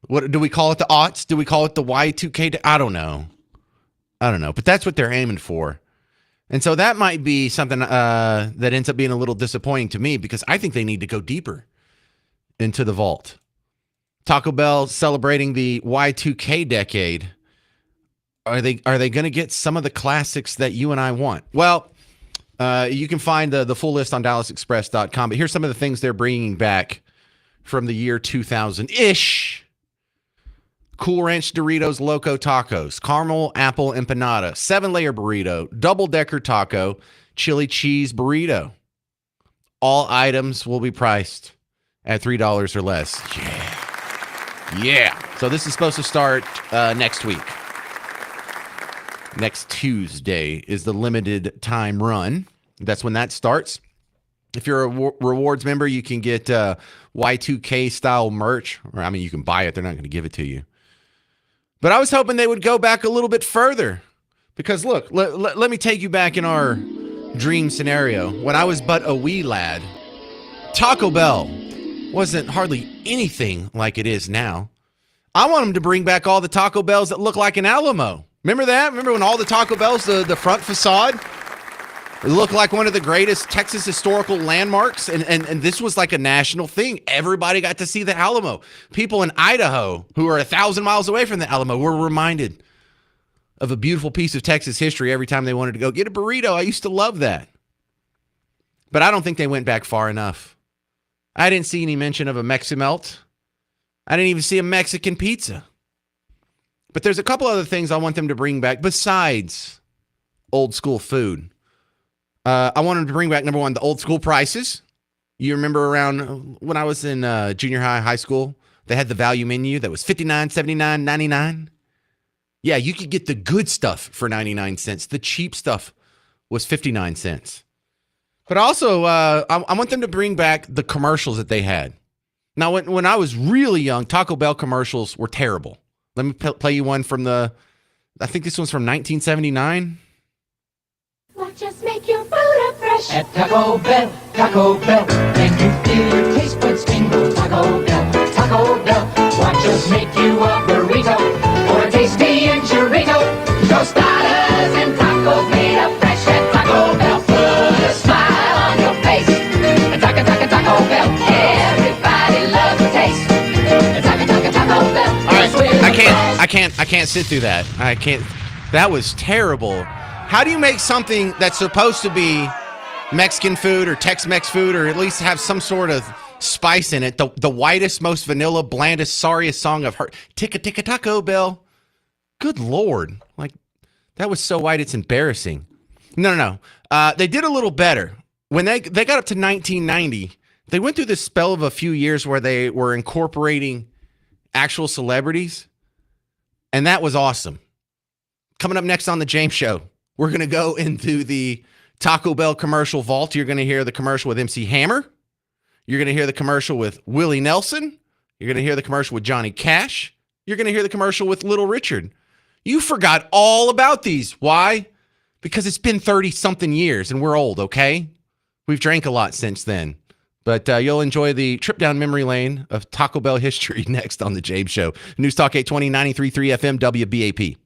What do we call it? The aughts? Do we call it the Y2K? I don't know. But that's what they're aiming for. And so that might be something that ends up being a little disappointing to me because I think they need to go deeper into the vault. Taco Bell celebrating the Y2K decade. Are they going to get some of the classics that you and I want? Well, you can find the full list on DallasExpress.com. But here's some of the things they're bringing back from the year 2000-ish. Cool Ranch Doritos Loco Tacos, Caramel Apple Empanada, 7-layer burrito, double-decker taco, chili cheese burrito. All items will be priced at $3 or less. Yeah. So this is supposed to start next week. Next Tuesday is the limited time run. That's when that starts. If you're a rewards member, you can get Y2K style merch. Or, I mean, you can buy it. They're not going to give it to you. But I was hoping they would go back a little bit further. Because look, let me take you back in our dream scenario. When I was but a wee lad, Taco Bell wasn't hardly anything like it is now. I want them to bring back all the Taco Bells that look like an Alamo. Remember that? Remember when all the Taco Bells, the front facade, it looked like one of the greatest Texas historical landmarks? And this was like a national thing. Everybody got to see the Alamo. People in Idaho who are 1,000 miles away from the Alamo were reminded of a beautiful piece of Texas history every time they wanted to go get a burrito. I used to love that. But I don't think they went back far enough. I didn't see any mention of a Meximelt. I didn't even see a Mexican pizza. But there's a couple other things I want them to bring back besides old school food. I want them to bring back, number one, the old school prices. You remember around when I was in junior high school, they had the value menu that was $59, $79, $99. Yeah, you could get the good stuff for 99 cents. The cheap stuff was 59 cents. But also, I want them to bring back the commercials that they had. Now, when I was really young, Taco Bell commercials were terrible. Let me play you one from I think this one's from 1979. Watch us make your food fresh at Taco Bell, Taco Bell. Can you feel your taste buds tingle? Taco Bell, Taco Bell. Watch us make you a burrito or a tasty enchilada. Tostadas and tacos made up fresh at Taco Bell. Put a smile on your face. Taco Bell. Everybody loves the taste. Taco Bell. All right, I can't sit through that. I can't. That was terrible. How do you make something that's supposed to be Mexican food or Tex-Mex food, or at least have some sort of spice in it, the whitest, most vanilla, blandest, sorriest song I've heard? Ticka Ticka Taco Bell. Good Lord. Like, that was so white it's embarrassing. No. They did a little better. When they got up to 1990, they went through this spell of a few years where they were incorporating actual celebrities. And that was awesome. Coming up next on the James Show, we're going to go into the Taco Bell commercial vault. You're going to hear the commercial with MC Hammer. You're going to hear the commercial with Willie Nelson. You're going to hear the commercial with Johnny Cash. You're going to hear the commercial with Little Richard. You forgot all about these. Why? Because it's been 30-something years and we're old, okay? We've drank a lot since then. But you'll enjoy the trip down memory lane of Taco Bell history next on the James Show. News Talk 820, 93.3 FM, WBAP.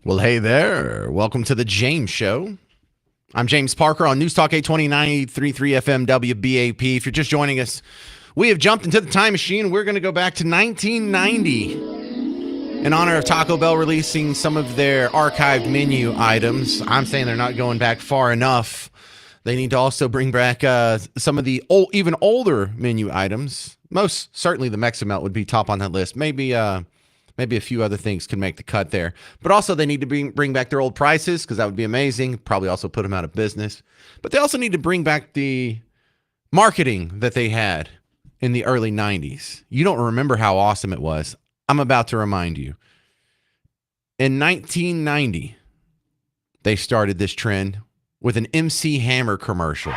Well, hey there. Welcome to the James Show. I'm James Parker on News Talk 820 93.3 FM WBAP. If you're just joining us, we have jumped into the time machine. We're going to go back to 1990 in honor of Taco Bell releasing some of their archived menu items. I'm saying they're not going back far enough. They need to also bring back some of the even older menu items. Most certainly the Mexamelt would be top on that list. Maybe a few other things can make the cut there. But also they need to bring back their old prices because that would be amazing. Probably also put them out of business. But they also need to bring back the marketing that they had in the early 90s. You don't remember how awesome it was. I'm about to remind you. In 1990, they started this trend with an MC Hammer commercial.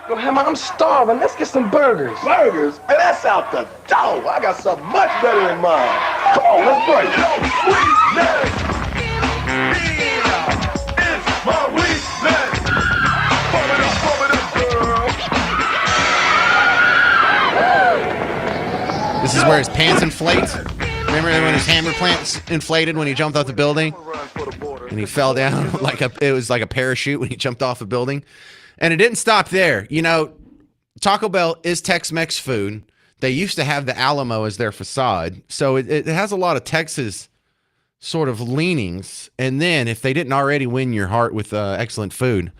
Yo, Hammer, I'm starving. Let's get some burgers. Burgers? Man, that's out the door. I got something much better in mind. Come on, let's break. Yo, weakness. It's my weakness. Pump it up, girl. This is where his pants inflate. Remember when his hammer pants inflated when he jumped off the building? And he fell down it was like a parachute when he jumped off a building. And it didn't stop there. You know, Taco Bell is Tex-Mex food. They used to have the Alamo as their facade. So it has a lot of Texas sort of leanings. And then if they didn't already win your heart with excellent food,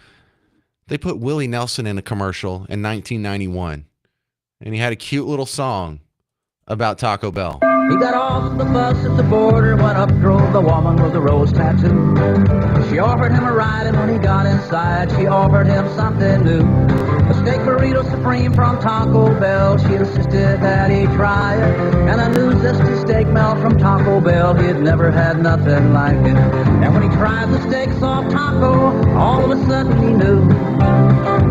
they put Willie Nelson in a commercial in 1991. And he had a cute little song about Taco Bell. He got off the bus at the border, went up, drove the woman with the rose tattoo. She offered him a ride, and when he got inside, she offered him something new. A steak burrito supreme from Taco Bell. She insisted that he try it, and a new zesty steak melt from Taco Bell. He had never had nothing like it. And when he tried the steak soft taco, all of a sudden he knew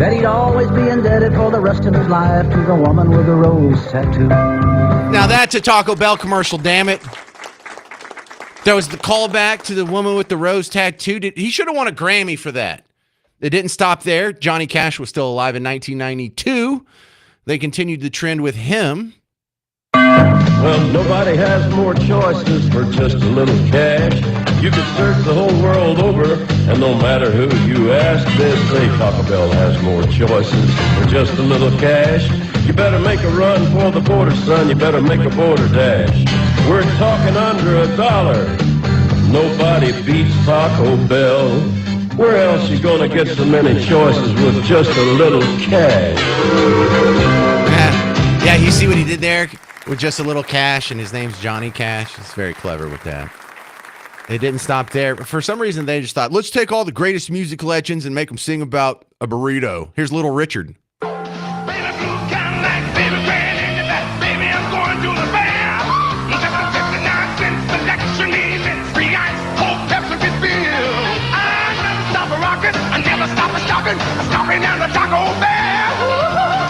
that he'd always be indebted for the rest of his life to the woman with the rose tattoo. Now that's a Taco Bell commercial, damn it. There was the callback to the woman with the rose tattoo. He should have won a Grammy for that. It didn't stop there. Johnny Cash was still alive in 1992. They continued the trend with him. Well, nobody has more choices for just a little cash. You could search the whole world over, and no matter who you ask, they say Taco Bell has more choices for just a little cash. You better make a run for the border, son. You better make a border dash. We're talking under $1. Nobody beats Taco Bell. Where else you gonna get so many choices with just a little cash? Yeah, you see what he did there with just a little cash, and his name's Johnny Cash. He's very clever with that. It didn't stop there. For some reason, they just thought, let's take all the greatest music legends and make them sing about a burrito. Here's Little Richard. Stopping down the Taco Bell.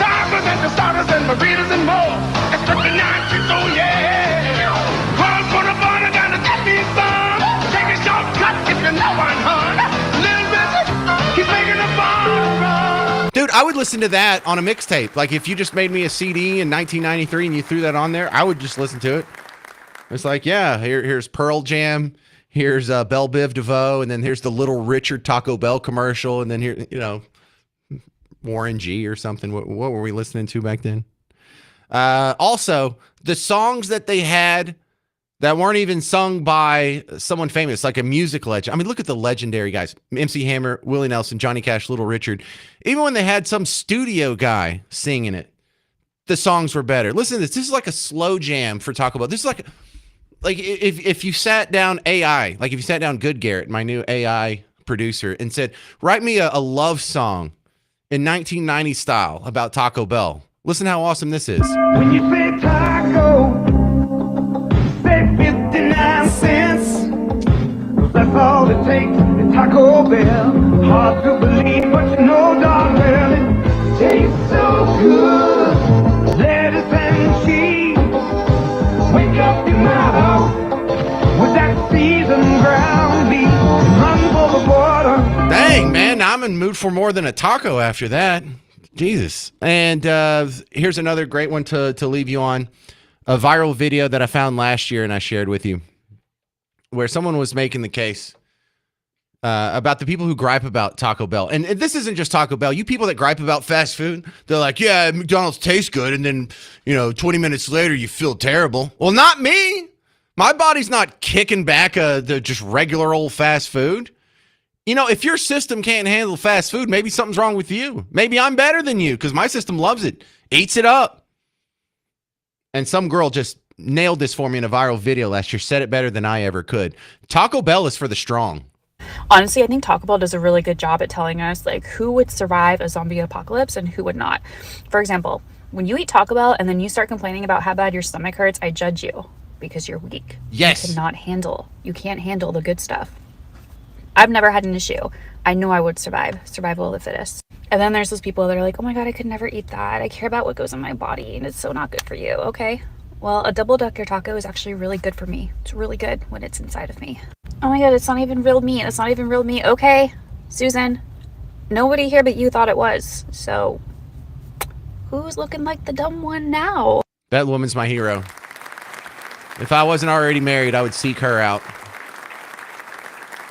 Tacos and tostadas and burritos and more. It's 59 cents, oh yeah. Call for the border, gotta get me some. Take a shortcut if you know one, hun. Little Richard, he's making a fun. Dude, I would listen to that on a mixtape. Like if you just made me a CD in 1993 and you threw that on there, I would just listen to it. It's like, yeah, here's Pearl Jam. Here's Belle Biv DeVoe, and then here's the Little Richard Taco Bell commercial, and then here, Warren G or something. What were we listening to back then? Also, the songs that they had that weren't even sung by someone famous, like a music legend. I mean, look at the legendary guys. MC Hammer, Willie Nelson, Johnny Cash, Little Richard. Even when they had some studio guy singing it, the songs were better. Listen to this. This is like a slow jam for Taco Bell. This is like if you sat down AI, like if you sat down Good Garrett, my new AI producer, and said, write me a love song in 1990 style about Taco Bell. Listen how awesome this is. When you say taco, say 59 cents. That's all it takes at Taco Bell. Hard to believe, but you know darn well it tastes so good. Lettuce and cheese. Wake up your mouth with that seasoned ground beef. Run for the border. Dang, man, I'm in the mood for more than a taco after that. Jesus. And here's another great one to leave you on. A viral video that I found last year and I shared with you, where someone was making the case about the people who gripe about Taco Bell. And this isn't just Taco Bell. You people that gripe about fast food, they're like, yeah, McDonald's tastes good. And then, 20 minutes later, you feel terrible. Well, not me. My body's not kicking back the just regular old fast food. If your system can't handle fast food, maybe something's wrong with you. Maybe I'm better than you because my system loves it, eats it up. And some girl just nailed this for me in a viral video last year, said it better than I ever could. Taco Bell is for the strong. Honestly, I think Taco Bell does a really good job at telling us like who would survive a zombie apocalypse and who would not. For example, when you eat Taco Bell and then you start complaining about how bad your stomach hurts, I judge you because you're weak. Yes. You can't handle the good stuff. I've never had an issue. I know I would survive. Survival of the fittest. And then there's those people that are like, oh my God, I could never eat that. I care about what goes in my body and it's so not good for you. Okay. Well, a double decker taco is actually really good for me. It's really good when it's inside of me. Oh my God, it's not even real meat. It's not even real meat. Okay, Susan, nobody here but you thought it was. So who's looking like the dumb one now? That woman's my hero. If I wasn't already married, I would seek her out.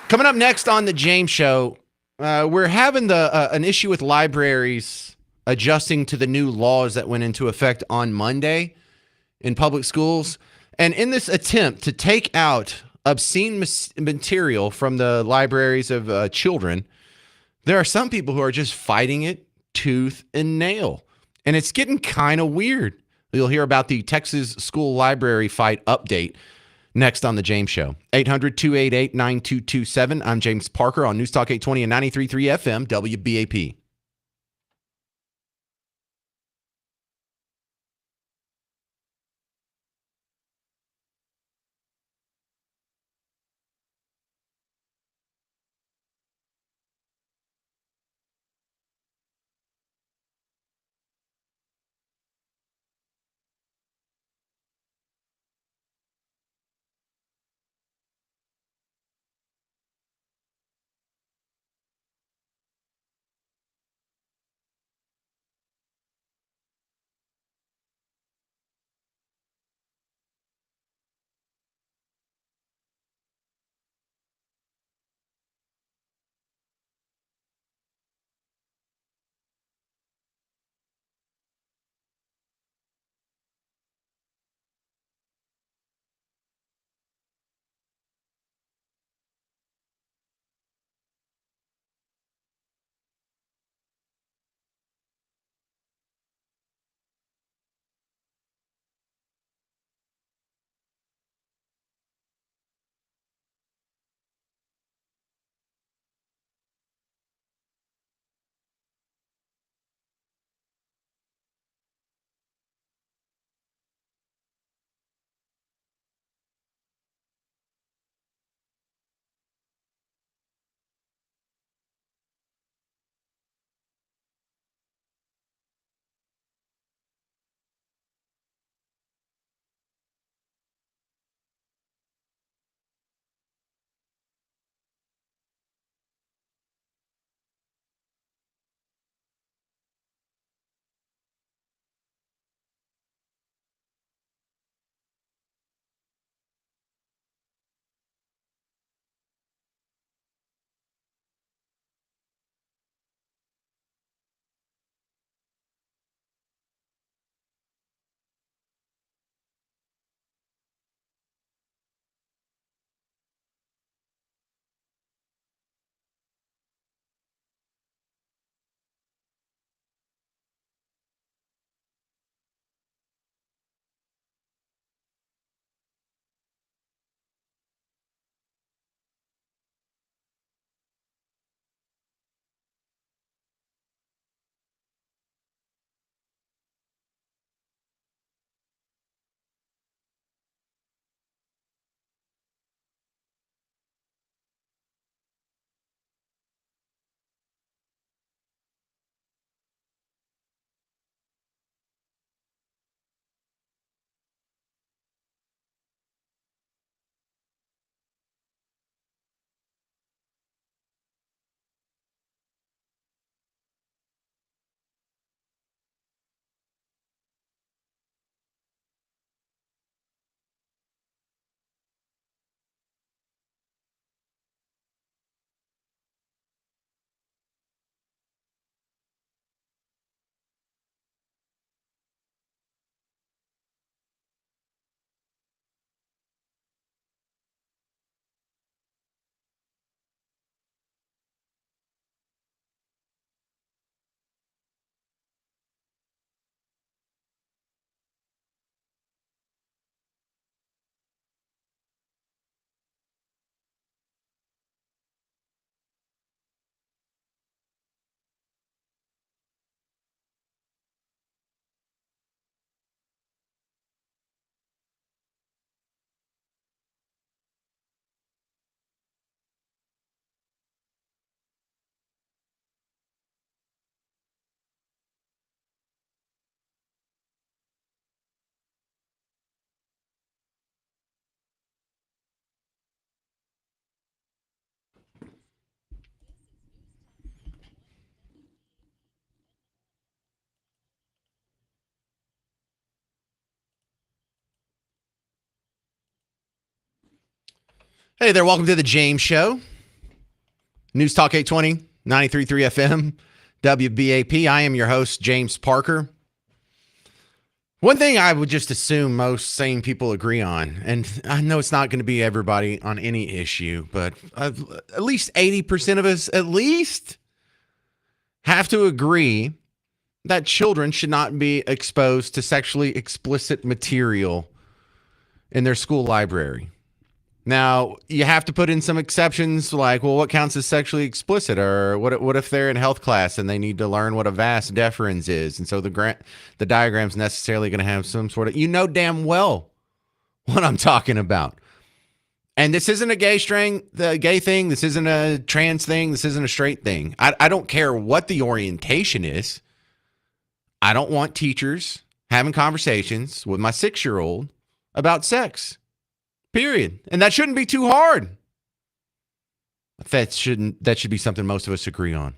Coming up next on the James Show, we're having an issue with libraries adjusting to the new laws that went into effect on Monday in public schools. And in this attempt to take out obscene material from the libraries of children, there are some people who are just fighting it tooth and nail. And it's getting kind of weird. You'll hear about the Texas school library fight update next on the James Show. 800-288-9227. I'm James Parker on News Talk 820 and 93.3 FM WBAP. Hey there, welcome to the James Show. News Talk 820, 93.3 FM, WBAP. I am your host, James Parker. One thing I would just assume most sane people agree on, and I know it's not going to be everybody on any issue, but at least 80% of us at least have to agree that children should not be exposed to sexually explicit material in their school library. Now, you have to put in some exceptions like, well, what counts as sexually explicit? Or what if they're in health class and they need to learn what a vas deferens is? And so the diagram's necessarily going to have some sort of, you know damn well what I'm talking about. And this isn't a gay thing. This isn't a trans thing. This isn't a straight thing. I don't care what the orientation is. I don't want teachers having conversations with my 6-year-old about sex. Period. And that shouldn't be too hard. That should be something most of us agree on.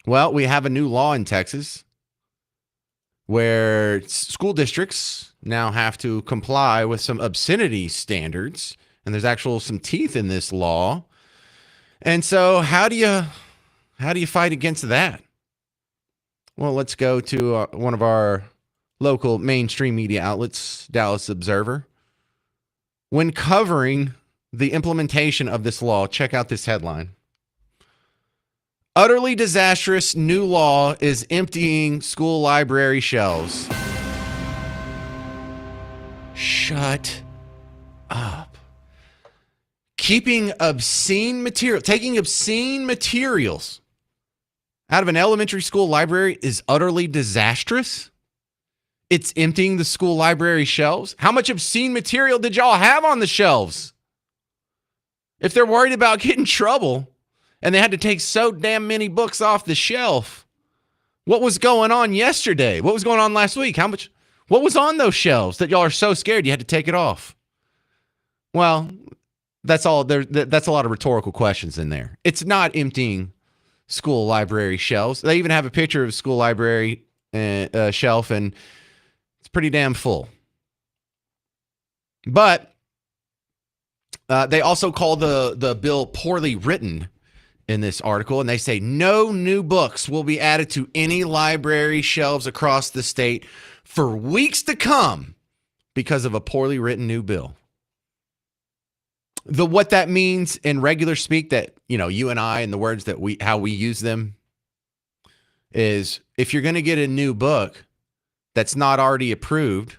Well, we have a new law in Texas where school districts now have to comply with some obscenity standards, and there's some teeth in this law. And so how do you fight against that? Well, let's go to one of our local mainstream media outlets, Dallas Observer. When covering the implementation of this law, check out this headline. Utterly disastrous new law is emptying school library shelves. Shut up. Taking obscene materials out of an elementary school library is utterly disastrous? It's emptying the school library shelves? How much obscene material did y'all have on the shelves? If they're worried about getting in trouble and they had to take so damn many books off the shelf, what was going on yesterday? What was going on last week? What was on those shelves that y'all are so scared you had to take it off? Well, that's all. That's a lot of rhetorical questions in there. It's not emptying school library shelves. They even have a picture of a school library shelf, and it's pretty damn full. But they also call the bill poorly written in this article, and they say no new books will be added to any library shelves across the state for weeks to come because of a poorly written new bill. What that means in regular speak, that you and I, and the words that how we use them, is if you're going to get a new book that's not already approved,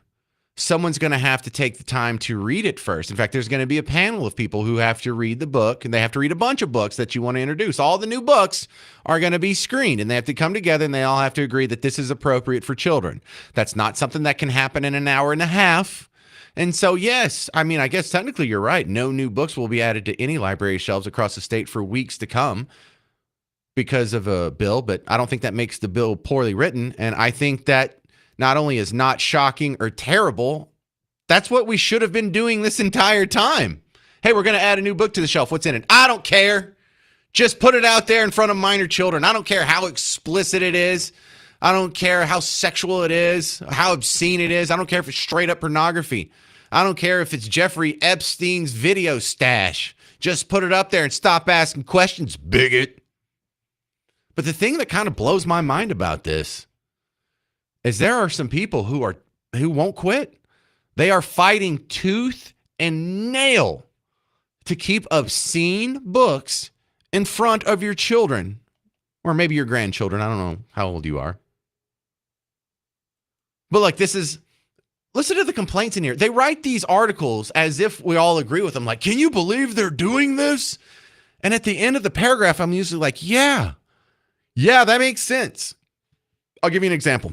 someone's going to have to take the time to read it first. In fact, there's going to be a panel of people who have to read the book, and they have to read a bunch of books that you want to introduce. All the new books are going to be screened, and they have to come together, and they all have to agree that this is appropriate for children. That's not something that can happen in an hour and a half. And so, yes, I guess technically you're right. No new books will be added to any library shelves across the state for weeks to come because of a bill, but I don't think that makes the bill poorly written. And I think that not only is not shocking or terrible, that's what we should have been doing this entire time. Hey, we're going to add a new book to the shelf. What's in it? I don't care. Just put it out there in front of minor children. I don't care how explicit it is. I don't care how sexual it is, how obscene it is. I don't care if it's straight up pornography. I don't care if it's Jeffrey Epstein's video stash. Just put it up there and stop asking questions, bigot. But the thing that kind of blows my mind about this is there are some people who won't quit. They are fighting tooth and nail to keep obscene books in front of your children, or maybe your grandchildren. I don't know how old you are. But listen to the complaints in here. They write these articles as if we all agree with them. Like, can you believe they're doing this? And at the end of the paragraph, I'm usually like, yeah, that makes sense. I'll give you an example.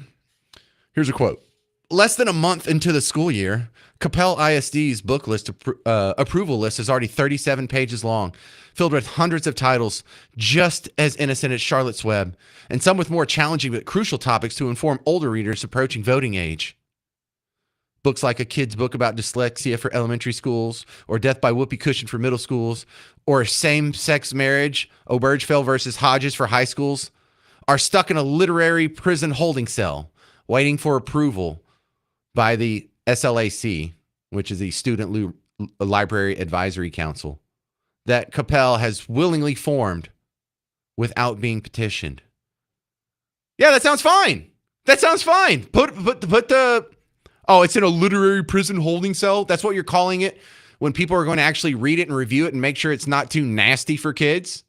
Here's a quote. Less than a month into the school year, Capel ISD's book list approval list is already 37 pages long, filled with hundreds of titles just as innocent as Charlotte's Web, and some with more challenging but crucial topics to inform older readers approaching voting age. Books like A Kid's Book About Dyslexia for Elementary Schools, or Death by Whoopee Cushion for middle schools, or Same-Sex Marriage, Obergefell versus Hodges for high schools, are stuck in a literary prison holding cell, waiting for approval by the SLAC, which is the Student Library Advisory Council that Capel has willingly formed without being petitioned. Yeah, that sounds fine. That sounds fine. Put the, oh, it's in a literary prison holding cell. That's what you're calling it when people are going to actually read it and review it and make sure it's not too nasty for kids.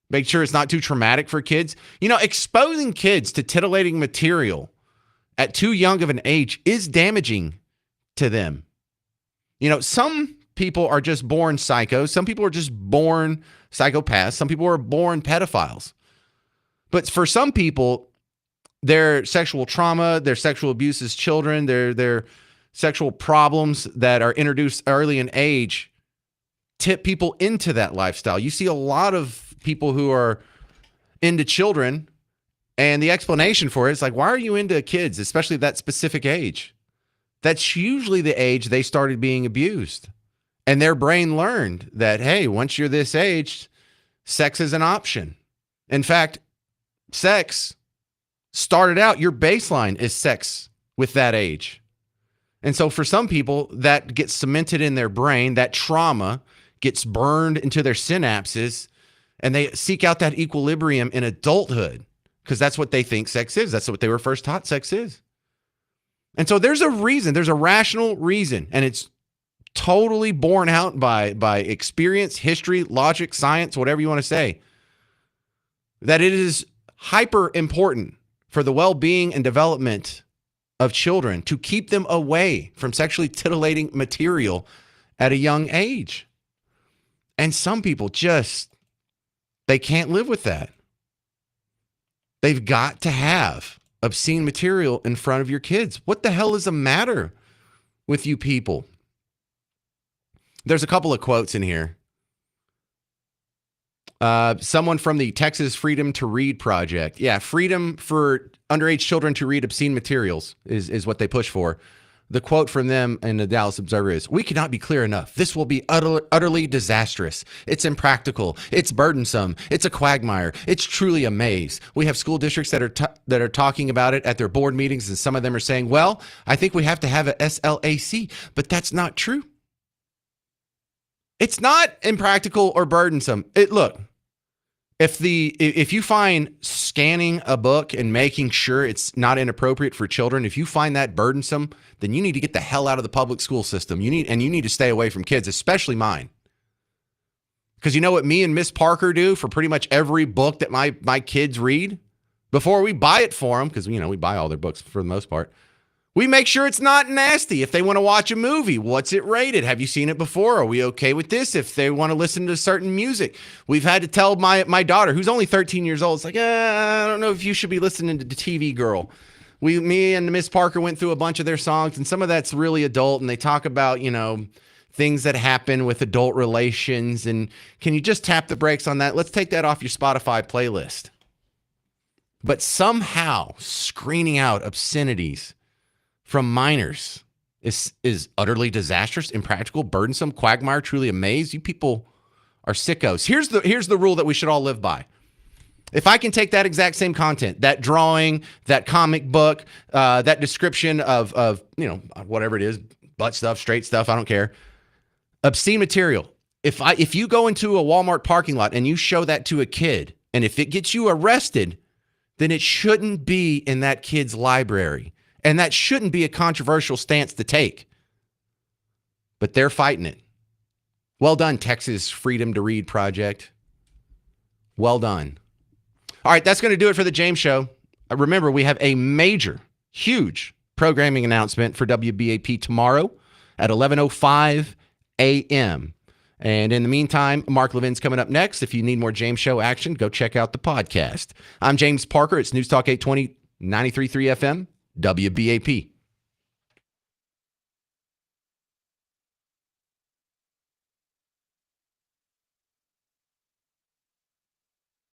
Make sure it's not too traumatic for kids. You know, exposing kids to titillating material at too young of an age is damaging to them. You know, some people are just born psychos. Some people are just born psychopaths. Some people are born pedophiles. But for some people, their sexual trauma, their sexual abuse as children, their sexual problems that are introduced early in age tip people into that lifestyle. You see a lot of people who are into children, and the explanation for it is like, why are you into kids, especially that specific age? That's usually the age they started being abused. And their brain learned that, hey, once you're this age, sex is an option. In fact, sex started out, your baseline is sex with that age. And so for some people, that gets cemented in their brain, that trauma gets burned into their synapses, and they seek out that equilibrium in adulthood because that's what they think sex is. That's what they were first taught sex is. And so there's a reason, there's a rational reason, and it's totally borne out by experience, history, logic, science, whatever you want to say, that it is hyper important for the well-being and development of children to keep them away from sexually titillating material at a young age. And some people just, they can't live with that. They've got to have obscene material in front of your kids. What the hell is the matter with you people? There's a couple of quotes in here. Someone from the Texas Freedom to Read Project. Yeah, freedom for underage children to read obscene materials is what they push for. The quote from them in the Dallas Observer is, "We cannot be clear enough. This will be utterly disastrous. It's impractical. It's burdensome. It's a quagmire. It's truly a maze. We have school districts that are talking about it at their board meetings, and some of them are saying, well, I think we have to have a SLAC, but that's not true. It's not impractical or burdensome. Look, if you find scanning a book and making sure it's not inappropriate for children, if you find that burdensome, then you need to get the hell out of the public school system. You need to stay away from kids, especially mine. Because you know what me and Miss Parker do for pretty much every book that my kids read? Before we buy it for them, because we buy all their books for the most part, we make sure it's not nasty. If they want to watch a movie, what's it rated? Have you seen it before? Are we okay with this? If they want to listen to certain music, we've had to tell my daughter, who's only 13 years old, it's like, I don't know if you should be listening to the TV Girl. Me and Miss Parker went through a bunch of their songs, and some of that's really adult, and they talk about, things that happen with adult relations, and can you just tap the brakes on that? Let's take that off your Spotify playlist. But somehow screening out obscenities from minors is utterly disastrous, impractical, burdensome, quagmire, truly a maze. You people are sickos. Here's the rule that we should all live by. If I can take that exact same content, that drawing, that comic book, that description of whatever it is, butt stuff, straight stuff, I don't care, obscene material. If you go into a Walmart parking lot and you show that to a kid, and if it gets you arrested, then it shouldn't be in that kid's library. And that shouldn't be a controversial stance to take. But they're fighting it. Well done, Texas Freedom to Read Project. Well done. All right, that's going to do it for the James Show. Remember, we have a major, huge programming announcement for WBAP tomorrow at 11:05 a.m. And in the meantime, Mark Levin's coming up next. If you need more James Show action, go check out the podcast. I'm James Parker. It's News Talk 820, 93.3 FM. WBAP.